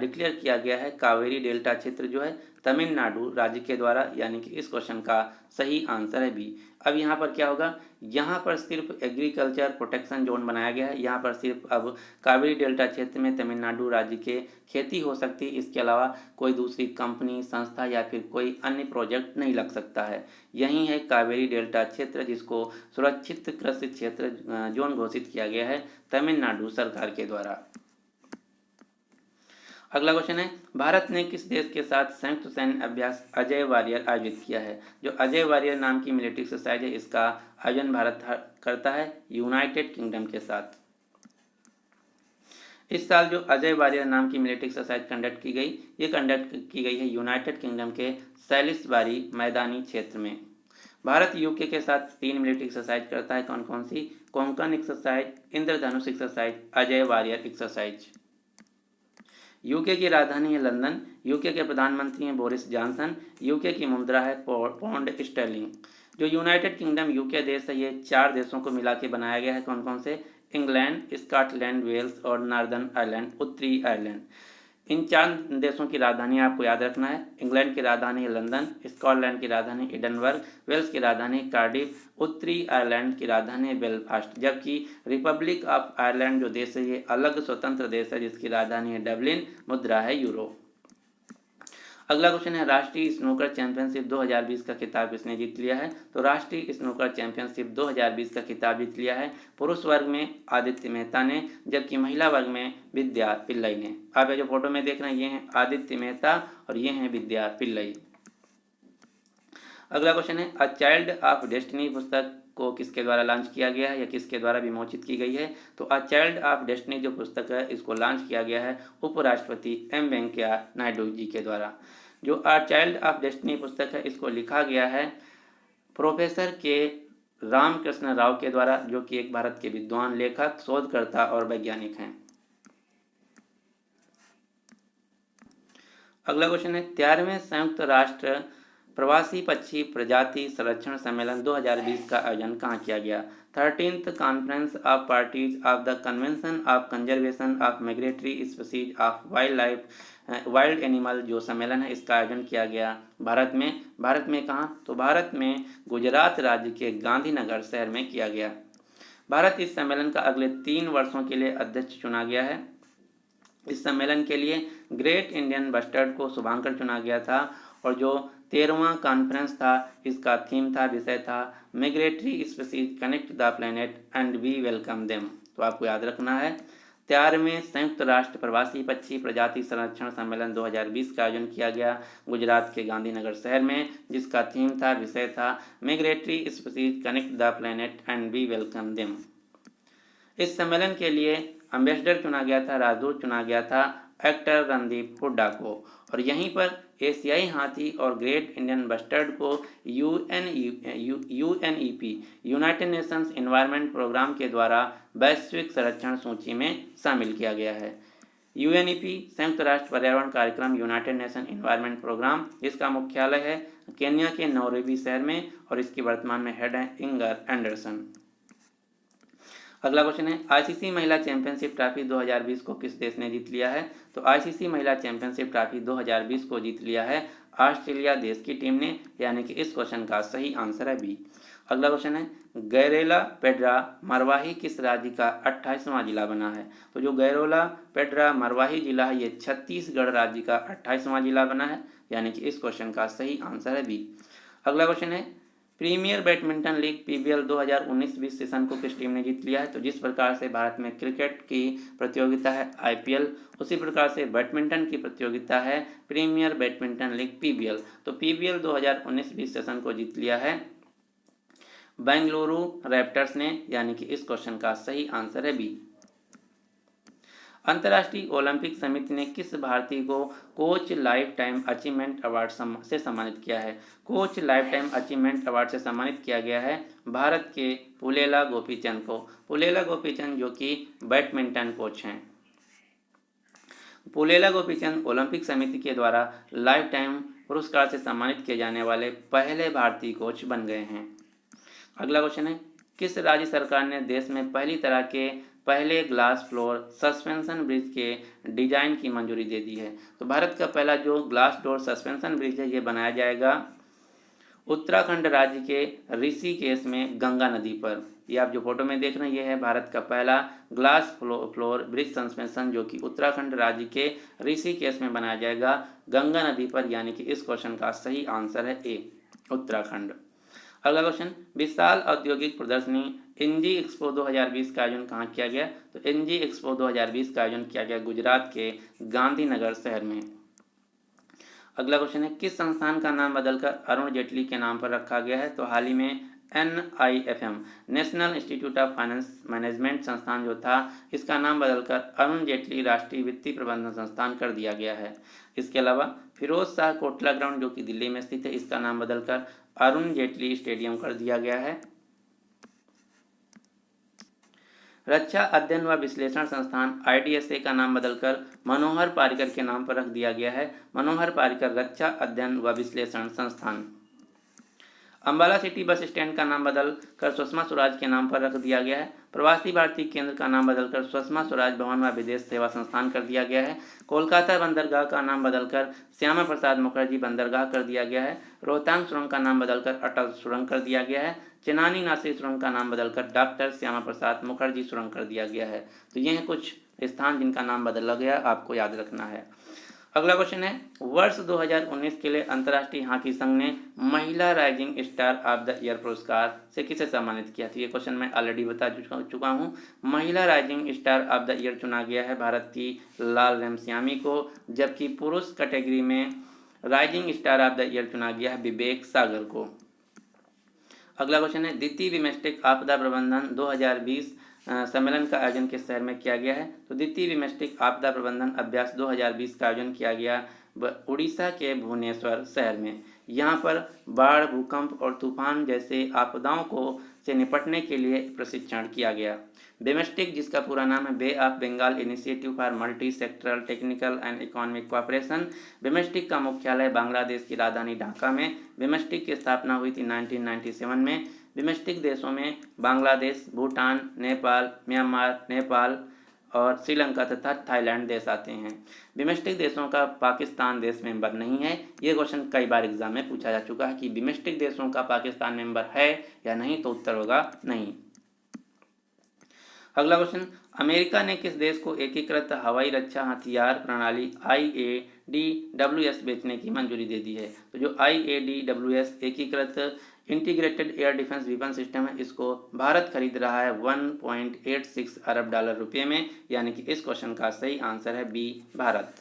डिक्लेयर किया गया है कावेरी डेल्टा क्षेत्र जो है तमिलनाडु राज्य के द्वारा, यानी कि इस क्वेश्चन का सही आंसर है बी। अब यहाँ पर क्या होगा, यहाँ पर सिर्फ एग्रीकल्चर प्रोटेक्शन जोन बनाया गया है। यहाँ पर सिर्फ अब कावेरी डेल्टा क्षेत्र में तमिलनाडु राज्य के खेती हो सकती है, इसके अलावा कोई दूसरी कंपनी, संस्था या फिर कोई अन्य प्रोजेक्ट नहीं लग सकता है। यही है कावेरी डेल्टा क्षेत्र जिसको सुरक्षित कृषि क्षेत्र जोन घोषित किया गया है तमिलनाडु सरकार के द्वारा। अगला क्वेश्चन है, भारत ने किस देश के साथ संयुक्त सैन्य अभ्यास अजय वारियर आयोजित किया है? जो अजय वारियर नाम की मिलिट्री एक्सरसाइज है इसका आयोजन भारत करता है यूनाइटेड किंगडम के साथ। इस साल जो अजय वारियर नाम की मिलिट्री एक्सरसाइज कंडक्ट की गई, ये कंडक्ट की गई है यूनाइटेड किंगडम के सैलिसबरी मैदानी क्षेत्र में। भारत यूके के साथ 3 मिलिट्री एक्सरसाइज करता है। कौन कौन सी? Konkan exercise, Indradhanush exercise, Ajay warrior exercise. UK की राजधानी है लंदन। यूके के प्रधानमंत्री हैं बोरिस जॉनसन। यूके की मुद्रा है पौंड स्टर्लिंग। जो यूनाइटेड किंगडम यूके देश है ये 4 देशों को मिला के बनाया गया है। कौन कौन से? इंग्लैंड, स्कॉटलैंड, वेल्स और नॉर्दर्न आयरलैंड, उत्तरी आयरलैंड। इन 4 देशों की राजधानी आपको याद रखना है। इंग्लैंड की राजधानी है लंदन, स्कॉटलैंड की राजधानी एडनबर्ग, वेल्स की राजधानी कार्डिफ, उत्तरी आयरलैंड की राजधानी है बेलफास्ट। जबकि रिपब्लिक ऑफ आयरलैंड जो देश है ये अलग स्वतंत्र देश है जिसकी राजधानी है डबलिन, मुद्रा है यूरो। अगला क्वेश्चन है, राष्ट्रीय स्नूकर चैंपियनशिप 2020 का खिताब किसने जीत लिया है? तो राष्ट्रीय स्नूकर चैंपियनशिप 2020 का खिताब जीत लिया है पुरुष वर्ग में आदित्य मेहता ने, जबकि महिला वर्ग में विद्या पिल्लई ने। आप ये जो फोटो में देख रहे हैं ये हैं आदित्य मेहता और ये हैं विद्या पिल्लई। अगला क्वेश्चन है, अ चाइल्ड ऑफ डेस्टिनी पुस्तक को किसके द्वारा लॉन्च किया गया है या किसके द्वारा विमोचित की गई है? तो अ चाइल्ड ऑफ डेस्टिनी जो पुस्तक है इसको लॉन्च किया गया है उपराष्ट्रपति एम वेंकैया नायडू जी के द्वारा। जो अ चाइल्ड ऑफ डेस्टिनी पुस्तक है इसको लिखा गया है प्रोफेसर के रामकृष्ण राव के द्वारा, जो कि एक भारत के विद्वान, लेखक, शोधकर्ता और वैज्ञानिक हैं। अगला क्वेश्चन है, 13वें संयुक्त राष्ट्र प्रवासी पक्षी प्रजाति संरक्षण सम्मेलन 2020 का आयोजन कहाँ किया गया? 13th conference of parties of the convention of conservation of migratory species of wild animal जो सम्मेलन है इसका आयोजन किया गया भारत में। भारत में कहाँ? तो भारत में गुजरात राज्य के गांधीनगर शहर में किया गया। भारत इस सम्मेलन का अगले 3 वर्षों के लिए अध्यक्ष चुना गया है। इस सम्मेलन के लिए ग्रेट इंडियन बस्टर्ड को शुभांकर चुना गया था और जो 13वां कॉन्फ्रेंस था इसका थीम था, विषय था migratory species connect the planet and we welcome them. तो आपको याद रखना है 13वें संयुक्त राष्ट्र प्रवासी पक्षी प्रजाति संरक्षण सम्मेलन 2020 का आयोजन किया गया गुजरात के गांधीनगर शहर में, जिसका थीम था, विषय था migratory species connect the planet and we welcome them. इस सम्मेलन के लिए एम्बेसडर चुना गया था, राजदूत चुना गया था एक्टर रणदीप हुड्डा को, और यहीं पर एशियाई हाथी और ग्रेट इंडियन बस्टर्ड को UNEP United Nations Environment Programme के द्वारा वैश्विक संरक्षण सूची में शामिल किया गया है। यूएनईपी संयुक्त राष्ट्र पर्यावरण कार्यक्रम यूनाइटेड नेशन एनवायरनमेंट प्रोग्राम, इसका मुख्यालय है केन्या के नैरोबी शहर में और इसकी वर्तमान में हेड है इंगर एंडरसन। अगला क्वेश्चन है आईसीसी महिला चैंपियनशिप ट्रॉफी 2020 को किस देश ने जीत लिया है? तो आईसीसी महिला चैंपियनशिप ट्रॉफी 2020 को जीत लिया है ऑस्ट्रेलिया देश की टीम ने, यानी कि इस क्वेश्चन का सही आंसर है बी। अगला क्वेश्चन है गैरेला पेड्रा मरवाही किस राज्य का 28वां जिला बना है? तो जो गैरोला पेड्रा मरवाही जिला है ये छत्तीसगढ़ राज्य का 28वां जिला बना है, यानी कि इस क्वेश्चन का सही आंसर है बी। अगला क्वेश्चन है premier badminton league PBL 2019-20 session को किस टीम ने जीत लिया है? तो जिस प्रकार से भारत में क्रिकेट की प्रतियोगिता है आईपीएल, उसी प्रकार से बैडमिंटन की प्रतियोगिता है प्रीमियर बैडमिंटन लीग पीबीएल। तो पीबीएल 2019-20 सेशन को जीत लिया है बेंगलुरु रैप्टर्स ने, यानी कि इस क्वेश्चन का सही आंसर है बी। अंतर्राष्ट्रीय ओलंपिक समिति ने किस भारतीय को coach life time achievement award से सम्मानित किया है? Coach life time achievement award से सम्मानित किया गया है भारत के पुलेला गोपीचंद को। पुलेला गोपीचंद जो कि बैडमिंटन कोच हैं। पुलेला गोपीचंद ओलंपिक समिति के द्वारा लाइफ टाइम पुरस्कार से सम्मानित किए जाने वाले पहले भारतीय कोच बन गए हैं। अगला क्वेश्चन है किस राज्य सरकार ने देश में पहली तरह के पहले ग्लास फ्लोर सस्पेंशन ब्रिज के डिजाइन की मंजूरी दे दी है? तो भारत का पहला जो ग्लास डोर सस्पेंशन ब्रिज है ये बनाया जाएगा उत्तराखंड राज्य के ऋषिकेश में गंगा नदी पर। ये आप जो फोटो में देख रहे हैं ये है भारत का पहला ग्लास फ्लोर ब्रिज सस्पेंशन जो कि उत्तराखंड राज्य के ऋषिकेश में बनाया जाएगा गंगा नदी पर, यानी कि इस क्वेश्चन का सही आंसर है ए उत्तराखंड। अगला क्वेश्चन विशाल औद्योगिक प्रदर्शनी एनजी एक्सपो 2020 का आयोजन कहाँ किया गया? तो एनजी एक्सपो 2020 का आयोजन किया गया गुजरात के गांधीनगर शहर में। अगला क्वेश्चन है किस संस्थान का नाम बदलकर अरुण जेटली के नाम पर रखा गया है? तो हाल ही में NIFM national institute of finance management संस्थान जो था इसका नाम बदलकर अरुण जेटली राष्ट्रीय वित्तीय प्रबंधन संस्थान कर दिया गया है। इसके अलावा फिरोज शाह कोटला ग्राउंड जो कि दिल्ली में स्थित है इसका नाम बदलकर अरुण जेटली स्टेडियम कर दिया गया है। रक्षा अध्ययन व विश्लेषण संस्थान IDSA का नाम बदलकर मनोहर पारिकर के नाम पर रख दिया गया है मनोहर पारिकर रक्षा अध्ययन व विश्लेषण संस्थान। अंबाला सिटी बस स्टैंड का नाम बदलकर सुषमा स्वराज के नाम पर रख दिया गया है। प्रवासी भारतीय केंद्र का नाम बदलकर सुषमा स्वराज भवन व विदेश सेवा संस्थान कर दिया गया है। कोलकाता बंदरगाह का नाम बदलकर श्यामा प्रसाद मुखर्जी बंदरगाह कर दिया गया है। रोहतांग सुरंग का नाम बदलकर अटल सुरंग कर दिया गया है। चेनानी नासिर सुरंग का नाम बदलकर डॉक्टर श्यामा प्रसाद मुखर्जी सुरंग कर दिया गया है। तो ये हैं कुछ स्थान जिनका नाम बदला गया, आपको याद रखना है। अगला क्वेश्चन है वर्ष 2019 के लिए अंतर्राष्ट्रीय हॉकी संघ ने महिला rising star of the year पुरस्कार से किसे सम्मानित किया? तो ये क्वेश्चन मैं ऑलरेडी बता चुका हूँ। महिला rising star of the year चुना गया है भारत की लाल रेमसियामी को, जबकि पुरुष कैटेगरी में rising star of the year चुना गया है विवेक सागर को। अगला क्वेश्चन है द्वितीय बिमस्टेक आपदा प्रबंधन 2020 सम्मेलन का आयोजन किस शहर में किया गया है? तो द्वितीय बिमस्टेक आपदा प्रबंधन अभ्यास 2020 का आयोजन किया गया उड़ीसा के भुवनेश्वर शहर में। यहाँ पर बाढ़, भूकंप और तूफान जैसे आपदाओं को से निपटने के लिए प्रशिक्षण किया गया। बिमस्टेक जिसका पूरा नाम है Bay of Bengal initiative for multi sectoral technical and economic cooperation. BIMSTEC का मुख्यालय बांग्लादेश की राजधानी ढाका में। बिमस्टेक की स्थापना हुई थी 1997 में। बिमस्टेक देशों में बांग्लादेश, भूटान, नेपाल, म्यांमार, नेपाल और श्रीलंका तथा थाईलैंड देश आते हैं। बिमस्टेक देशों का पाकिस्तान देश मेंबर नहीं है। ये क्वेश्चन कई बार एग्जाम में पूछा जा चुका है कि बिमस्टेक देशों का पाकिस्तान मेंबर है या नहीं, तो उत्तर होगा नहीं। अगला क्वेश्चन अमेरिका ने किस देश को एकीकृत हवाई रक्षा हथियार प्रणाली IADWS बेचने की मंजूरी दे दी है? तो जो IADWS एकीकृत integrated air defence weapon system है इसको भारत खरीद रहा है 1.86 अरब डॉलर रुपये में, यानी कि इस क्वेश्चन का सही आंसर है बी भारत।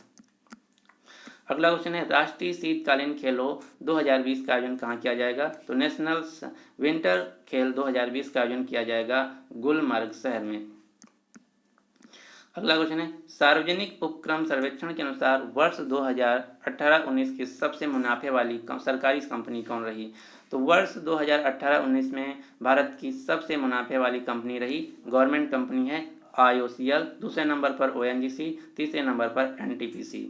अगला क्वेश्चन है राष्ट्रीय शीतकालीन खेलों 2020 का आयोजन कहाँ किया जाएगा? तो नेशनल विंटर खेल 2020 का आयोजन किया जाएगा गुलमर्ग शहर में। अगला क्वेश्चन है सार्वजनिक उपक्रम सर्वेक्षण के अनुसार वर्ष 2018-19 की सबसे मुनाफे वाली सरकारी कंपनी कौन रही? तो वर्ष 2018-19 में भारत की सबसे मुनाफे वाली कंपनी रही गवर्नमेंट कंपनी है IOCL, दूसरे नंबर पर ONGC, तीसरे नंबर पर NTPC।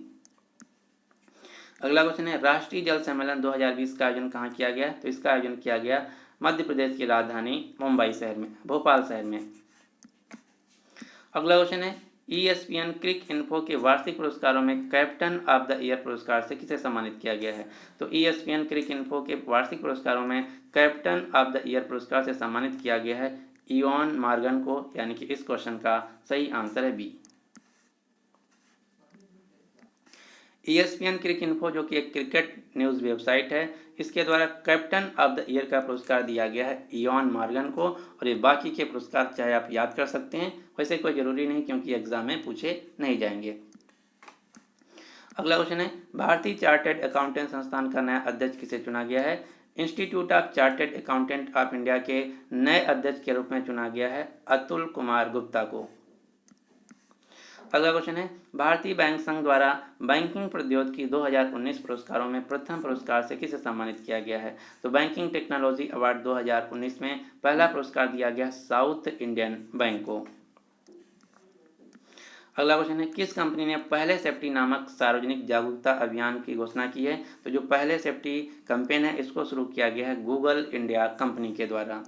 अगला क्वेश्चन है राष्ट्रीय जल सम्मेलन 2020 का आयोजन कहाँ किया गया? तो इसका आयोजन किया गया मध्य प्रदेश की राजधानी मुंबई शहर में, भोपाल शहर में। अगला क्वेश्चन है ESPN क्रिक इन्फो के वार्षिक पुरस्कारों में कैप्टन ऑफ द ईयर पुरस्कार से किसे सम्मानित किया गया है। तो ESPN क्रिक इन्फो के वार्षिक पुरस्कारों में कैप्टन ऑफ द ईयर पुरस्कार से सम्मानित किया गया है इवान मॉर्गन को, यानी कि इस क्वेश्चन का सही आंसर है बी। ESPN क्रिक इन्फो जो कि एक क्रिकेट न्यूज़ वेबसाइट है, इसके द्वारा कैप्टन ऑफ द ईयर का पुरस्कार दिया गया है इवान मॉर्गन को। और ये बाकी के पुरस्कार चाहे आप याद कर सकते हैं, वैसे कोई ज़रूरी नहीं क्योंकि एग्जाम में पूछे नहीं जाएंगे। अगला क्वेश्चन है भारतीय चार्टर्ड अकाउंटेंट संस्थान का नया अध्यक्ष किसे चुना गया है। Institute of chartered accountant of India के नए अध्यक्ष के रूप में चुना गया है अतुल कुमार गुप्ता को। अगला क्वेश्चन है भारतीय बैंक संघ द्वारा बैंकिंग प्रौद्योगिकी 2019 पुरस्कारों में प्रथम पुरस्कार से किसे सम्मानित किया गया है। तो बैंकिंग टेक्नोलॉजी अवार्ड 2019 में पहला पुरस्कार दिया गया साउथ इंडियन बैंक को। अगला क्वेश्चन है किस कंपनी ने पहले सेफ्टी नामक सार्वजनिक जागरूकता अभियान की घोषणा की है। तो जो पहले सेफ्टी कैंपेन है इसको शुरू किया गया है गूगल इंडिया कंपनी के द्वारा।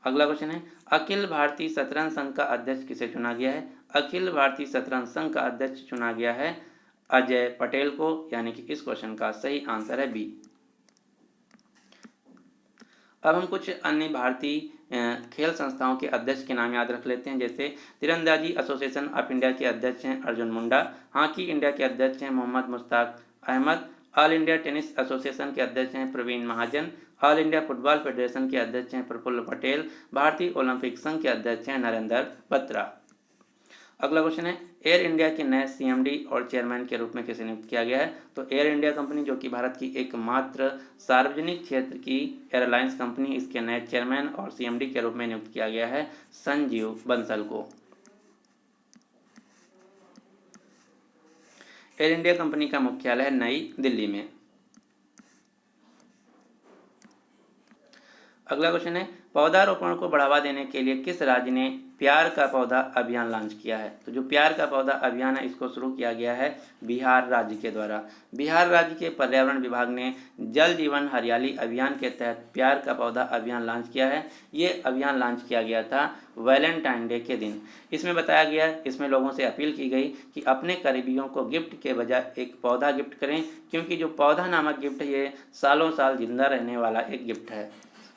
अगला क्वेश्चन है अखिल भारतीय शतरंज संघ का अध्यक्ष किसे चुना गया है। अखिल भारतीय शतरंज संघ का अध्यक्ष चुना गया है अजय पटेल को, यानी कि इस क्वेश्चन का सही आंसर है बी। अब हम कुछ अन्य भारतीय खेल संस्थाओं के अध्यक्ष के नाम याद रख लेते हैं। जैसे तीरंदाजी एसोसिएशन ऑफ इंडिया के अध्यक्ष हैं अर्जुन मुंडा, हॉकी इंडिया के अध्यक्ष हैं Mohammad Mushtaq Ahmed, all India tennis association के अध्यक्ष हैं Praveen Mahajan, all India football federation के अध्यक्ष हैं प्रफुल्ल पटेल, भारतीय ओलंपिक संघ के अध्यक्ष हैं नरेंद्र बत्रा। अगला क्वेश्चन है एयर इंडिया के नए CMD और चेयरमैन के रूप में किसे नियुक्त किया गया है। तो एयर इंडिया कंपनी जो कि भारत की एकमात्र सार्वजनिक क्षेत्र की एयरलाइंस कंपनी, इसके नए चेयरमैन और CMD के रूप में नियुक्त किया गया है संजीव बंसल को। एयर इंडिया कंपनी का मुख्यालय है नई दिल्ली में। अगला क्वेश्चन है पौधारोपण को बढ़ावा देने के लिए किस राज्य ने प्यार का पौधा अभियान लॉन्च किया है। तो जो प्यार का पौधा अभियान है इसको शुरू किया गया है बिहार राज्य के द्वारा। बिहार राज्य के पर्यावरण विभाग ने जल जीवन हरियाली अभियान के तहत प्यार का पौधा अभियान लॉन्च किया है। ये अभियान लॉन्च किया गया था वैलेंटाइन डे के दिन। इसमें बताया गया, इसमें लोगों से अपील की गई कि अपने करीबियों को गिफ्ट के बजाय एक पौधा गिफ्ट करें, क्योंकि जो पौधा नामक गिफ्ट ये सालों साल जिंदा रहने वाला एक गिफ्ट है।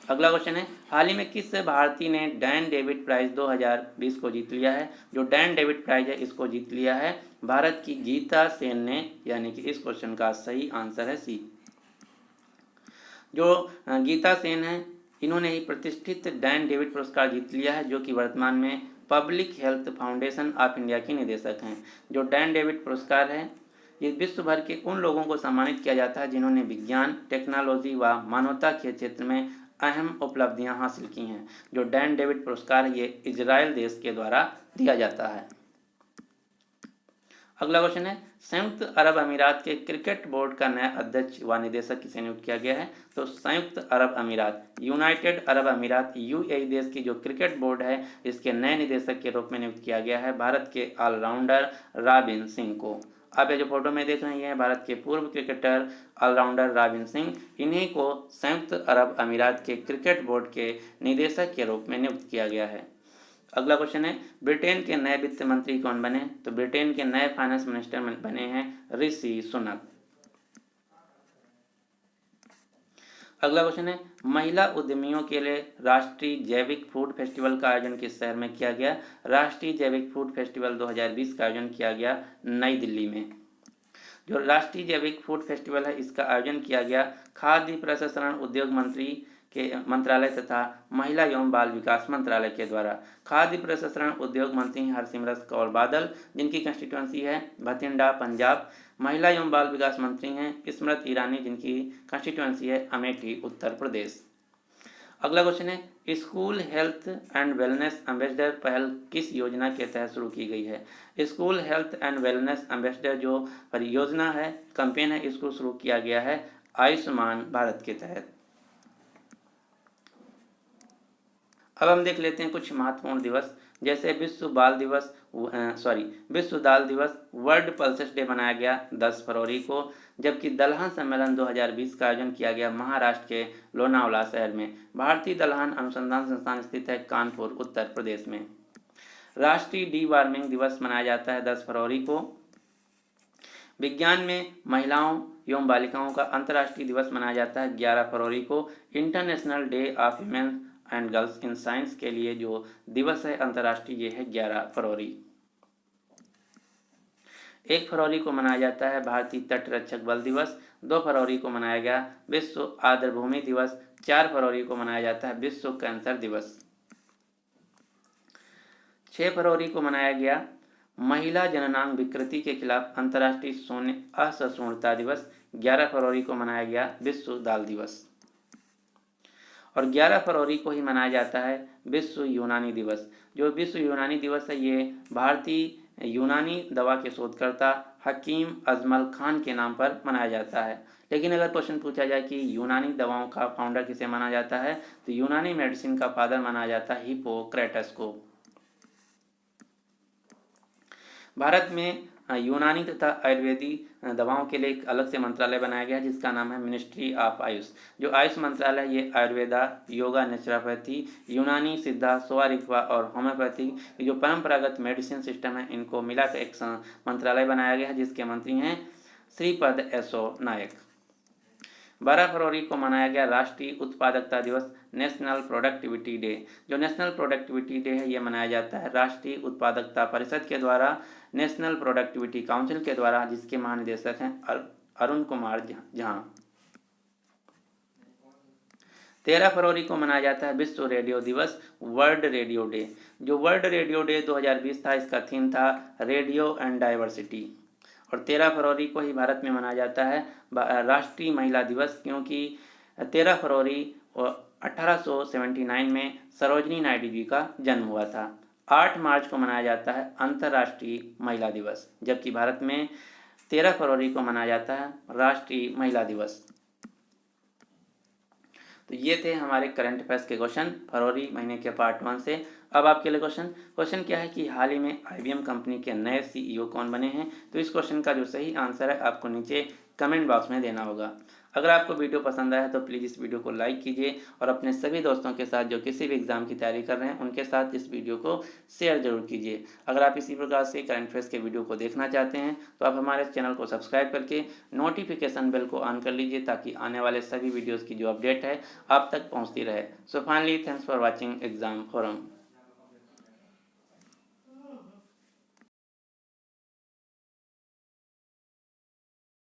अगला क्वेश्चन है हाल ही में किस भारतीय ने डैन डेविड प्राइज 2020 को जीत लिया है। जो डैन डेविड प्राइज है इसको जीत लिया है भारत की गीता सेन ने, यानी कि इस क्वेश्चन का सही आंसर है सी। जो गीता सेन है इन्होंने ही प्रतिष्ठित डैन डेविड पुरस्कार जीत लिया है, जो कि वर्तमान में public health foundation of India की निदेशक हैं। जो डैन डेविड पुरस्कार है ये विश्व भर के उन लोगों को सम्मानित किया जाता है जिन्होंने विज्ञान, टेक्नोलॉजी व मानवता के क्षेत्र में अहम उपलब्धियां हासिल की हैं। जो डैन डेविड पुरस्कार ये इजराइल देश के द्वारा दिया जाता है। अगला क्वेश्चन है संयुक्त अरब अमीरात के क्रिकेट बोर्ड का नया अध्यक्ष व निदेशक किसे नियुक्त किया गया है। तो संयुक्त अरब अमीरात, यूनाइटेड अरब अमीरात UAE देश की जो क्रिकेट बोर्ड है इसके नए निदेशक के रूप में नियुक्त किया गया है भारत के ऑलराउंडर रॉबिन सिंह को। आप ये जो फोटो में देख रहे हैं भारत के पूर्व क्रिकेटर ऑलराउंडर रॉबिन सिंह, इन्हीं को संयुक्त अरब अमीरात के क्रिकेट बोर्ड के निदेशक के रूप में नियुक्त किया गया है। अगला क्वेश्चन है ब्रिटेन के नए वित्त मंत्री कौन बने। तो ब्रिटेन के नए फाइनेंस मिनिस्टर बने हैं ऋषि सुनक। अगला क्वेश्चन है महिला उद्यमियों के लिए राष्ट्रीय जैविक फूड फेस्टिवल का आयोजन किस शहर में किया गया। राष्ट्रीय जैविक फूड फेस्टिवल 2020 का आयोजन किया गया नई दिल्ली में। जो राष्ट्रीय जैविक फूड फेस्टिवल है इसका आयोजन किया गया खाद्य प्रसंस्करण उद्योग मंत्री के मंत्रालय तथा महिला एवं बाल विकास मंत्रालय के द्वारा। खाद्य प्रसंस्करण उद्योग मंत्री हरसिमरत कौर बादल, जिनकी कंस्टिट्यूंसी है भटिंडा पंजाब। महिला एवं बाल विकास मंत्री हैं स्मृति ईरानी, जिनकी कंस्टिट्यूंसी है अमेठी उत्तर प्रदेश। अगला क्वेश्चन है school health and wellness ambassador पहल किस योजना के तहत शुरू की गई है। School health and wellness ambassador जो परियोजना है, कैंपेन है, इसको शुरू किया गया है आयुष्मान भारत के तहत। अब हम देख लेते हैं कुछ महत्वपूर्ण दिवस, जैसे विश्व दाल दिवस, वर्ल्ड पल्सेस डे मनाया गया 10 फरवरी को, जबकि दलहन सम्मेलन 2020 का आयोजन किया गया महाराष्ट्र के लोनावला शहर में। भारतीय दलहन अनुसंधान संस्थान स्थित है कानपुर उत्तर प्रदेश में। राष्ट्रीय डी वार्मिंग दिवस मनाया जाता है 10 फरवरी को। विज्ञान में महिलाओं एवं बालिकाओं का अंतर्राष्ट्रीय दिवस मनाया जाता है 11 फरवरी को। International day of women and girls in science के लिए जो दिवस है अंतर्राष्ट्रीय, ये है 11 फरवरी। 1 फरवरी को मनाया जाता है भारतीय तटरक्षक बल दिवस। 2 फरवरी को मनाया गया विश्व आर्द्रभूमि दिवस। 4 फरवरी को मनाया जाता है विश्व कैंसर दिवस। 6 फरवरी को मनाया गया महिला जननांग विकृति के खिलाफ अंतर्राष्ट्रीय असहिष्णुता दिवस। 11 फरवरी को मनाया गया विश्व दाल दिवस। और 11 फरवरी को ही मनाया जाता है विश्व यूनानी दिवस। जो विश्व यूनानी दिवस है ये भारतीय यूनानी दवा के शोधकर्ता हकीम अजमल खान के नाम पर मनाया जाता है। लेकिन अगर क्वेश्चन पूछा जाए कि यूनानी दवाओं का फाउंडर किसे माना जाता है, तो यूनानी मेडिसिन का फादर माना जाता है हिप्पोक्रेटस को। भारत में यूनानी तथा आयुर्वेदी दवाओं के लिए एक अलग से मंत्रालय बनाया गया जिसका नाम है मिनिस्ट्री ऑफ आयुष। जो आयुष मंत्रालय ये आयुर्वेदा, योगा, नेचुरोपैथी, यूनानी, सिद्धा, स्वारिकवा और होम्योपैथी जो परंपरागत मेडिसिन सिस्टम है इनको मिलाकर एक मंत्रालय बनाया गया है जिसके मंत्री हैं श्रीपद यसो नायक। 12 फरवरी को मनाया गया राष्ट्रीय उत्पादकता दिवस, नेशनल प्रोडक्टिविटी डे। जो नेशनल प्रोडक्टिविटी डे है ये मनाया जाता है राष्ट्रीय उत्पादकता परिषद के द्वारा, नेशनल प्रोडक्टिविटी काउंसिल के द्वारा, जिसके महानिदेशक हैं अरुण कुमार झा। 13 फरवरी को मनाया जाता है विश्व रेडियो दिवस, वर्ल्ड रेडियो डे। जो वर्ल्ड रेडियो डे 2020 था, इसका थीम था रेडियो एंड डाइवर्सिटी। और 13 फरवरी को ही भारत में मनाया जाता है राष्ट्रीय महिला दिवस, क्योंकि 13 फरवरी 1879 में सरोजनी नायडू जी का जन्म हुआ था। 8 मार्च को मनाया जाता है अंतर्राष्ट्रीय महिला दिवस, जबकि भारत में 13 फरवरी को मनाया जाता है राष्ट्रीय महिला दिवस। तो ये थे हमारे करंट अफेयर्स के क्वेश्चन फरवरी महीने के पार्ट 1 से। अब आपके लिए क्वेश्चन क्या है कि हाल ही में IBM कंपनी के नए CEO कौन बने हैं। तो इस क्वेश्चन का जो सही आंसर है आपको नीचे कमेंट बॉक्स में देना होगा। अगर आपको वीडियो पसंद आया तो प्लीज़ इस वीडियो को लाइक कीजिए और अपने सभी दोस्तों के साथ जो किसी भी एग्जाम की तैयारी कर रहे हैं उनके साथ इस वीडियो को शेयर जरूर कीजिए। अगर आप इसी प्रकार से करंट अफेयर्स के वीडियो को देखना चाहते हैं तो आप हमारे चैनल को सब्सक्राइब करके नोटिफिकेशन बेल को ऑन कर लीजिए ताकि आने वाले सभी वीडियोज़ की जो अपडेट है आप तक पहुँचती रहे। So finally thanks for watching exam forum.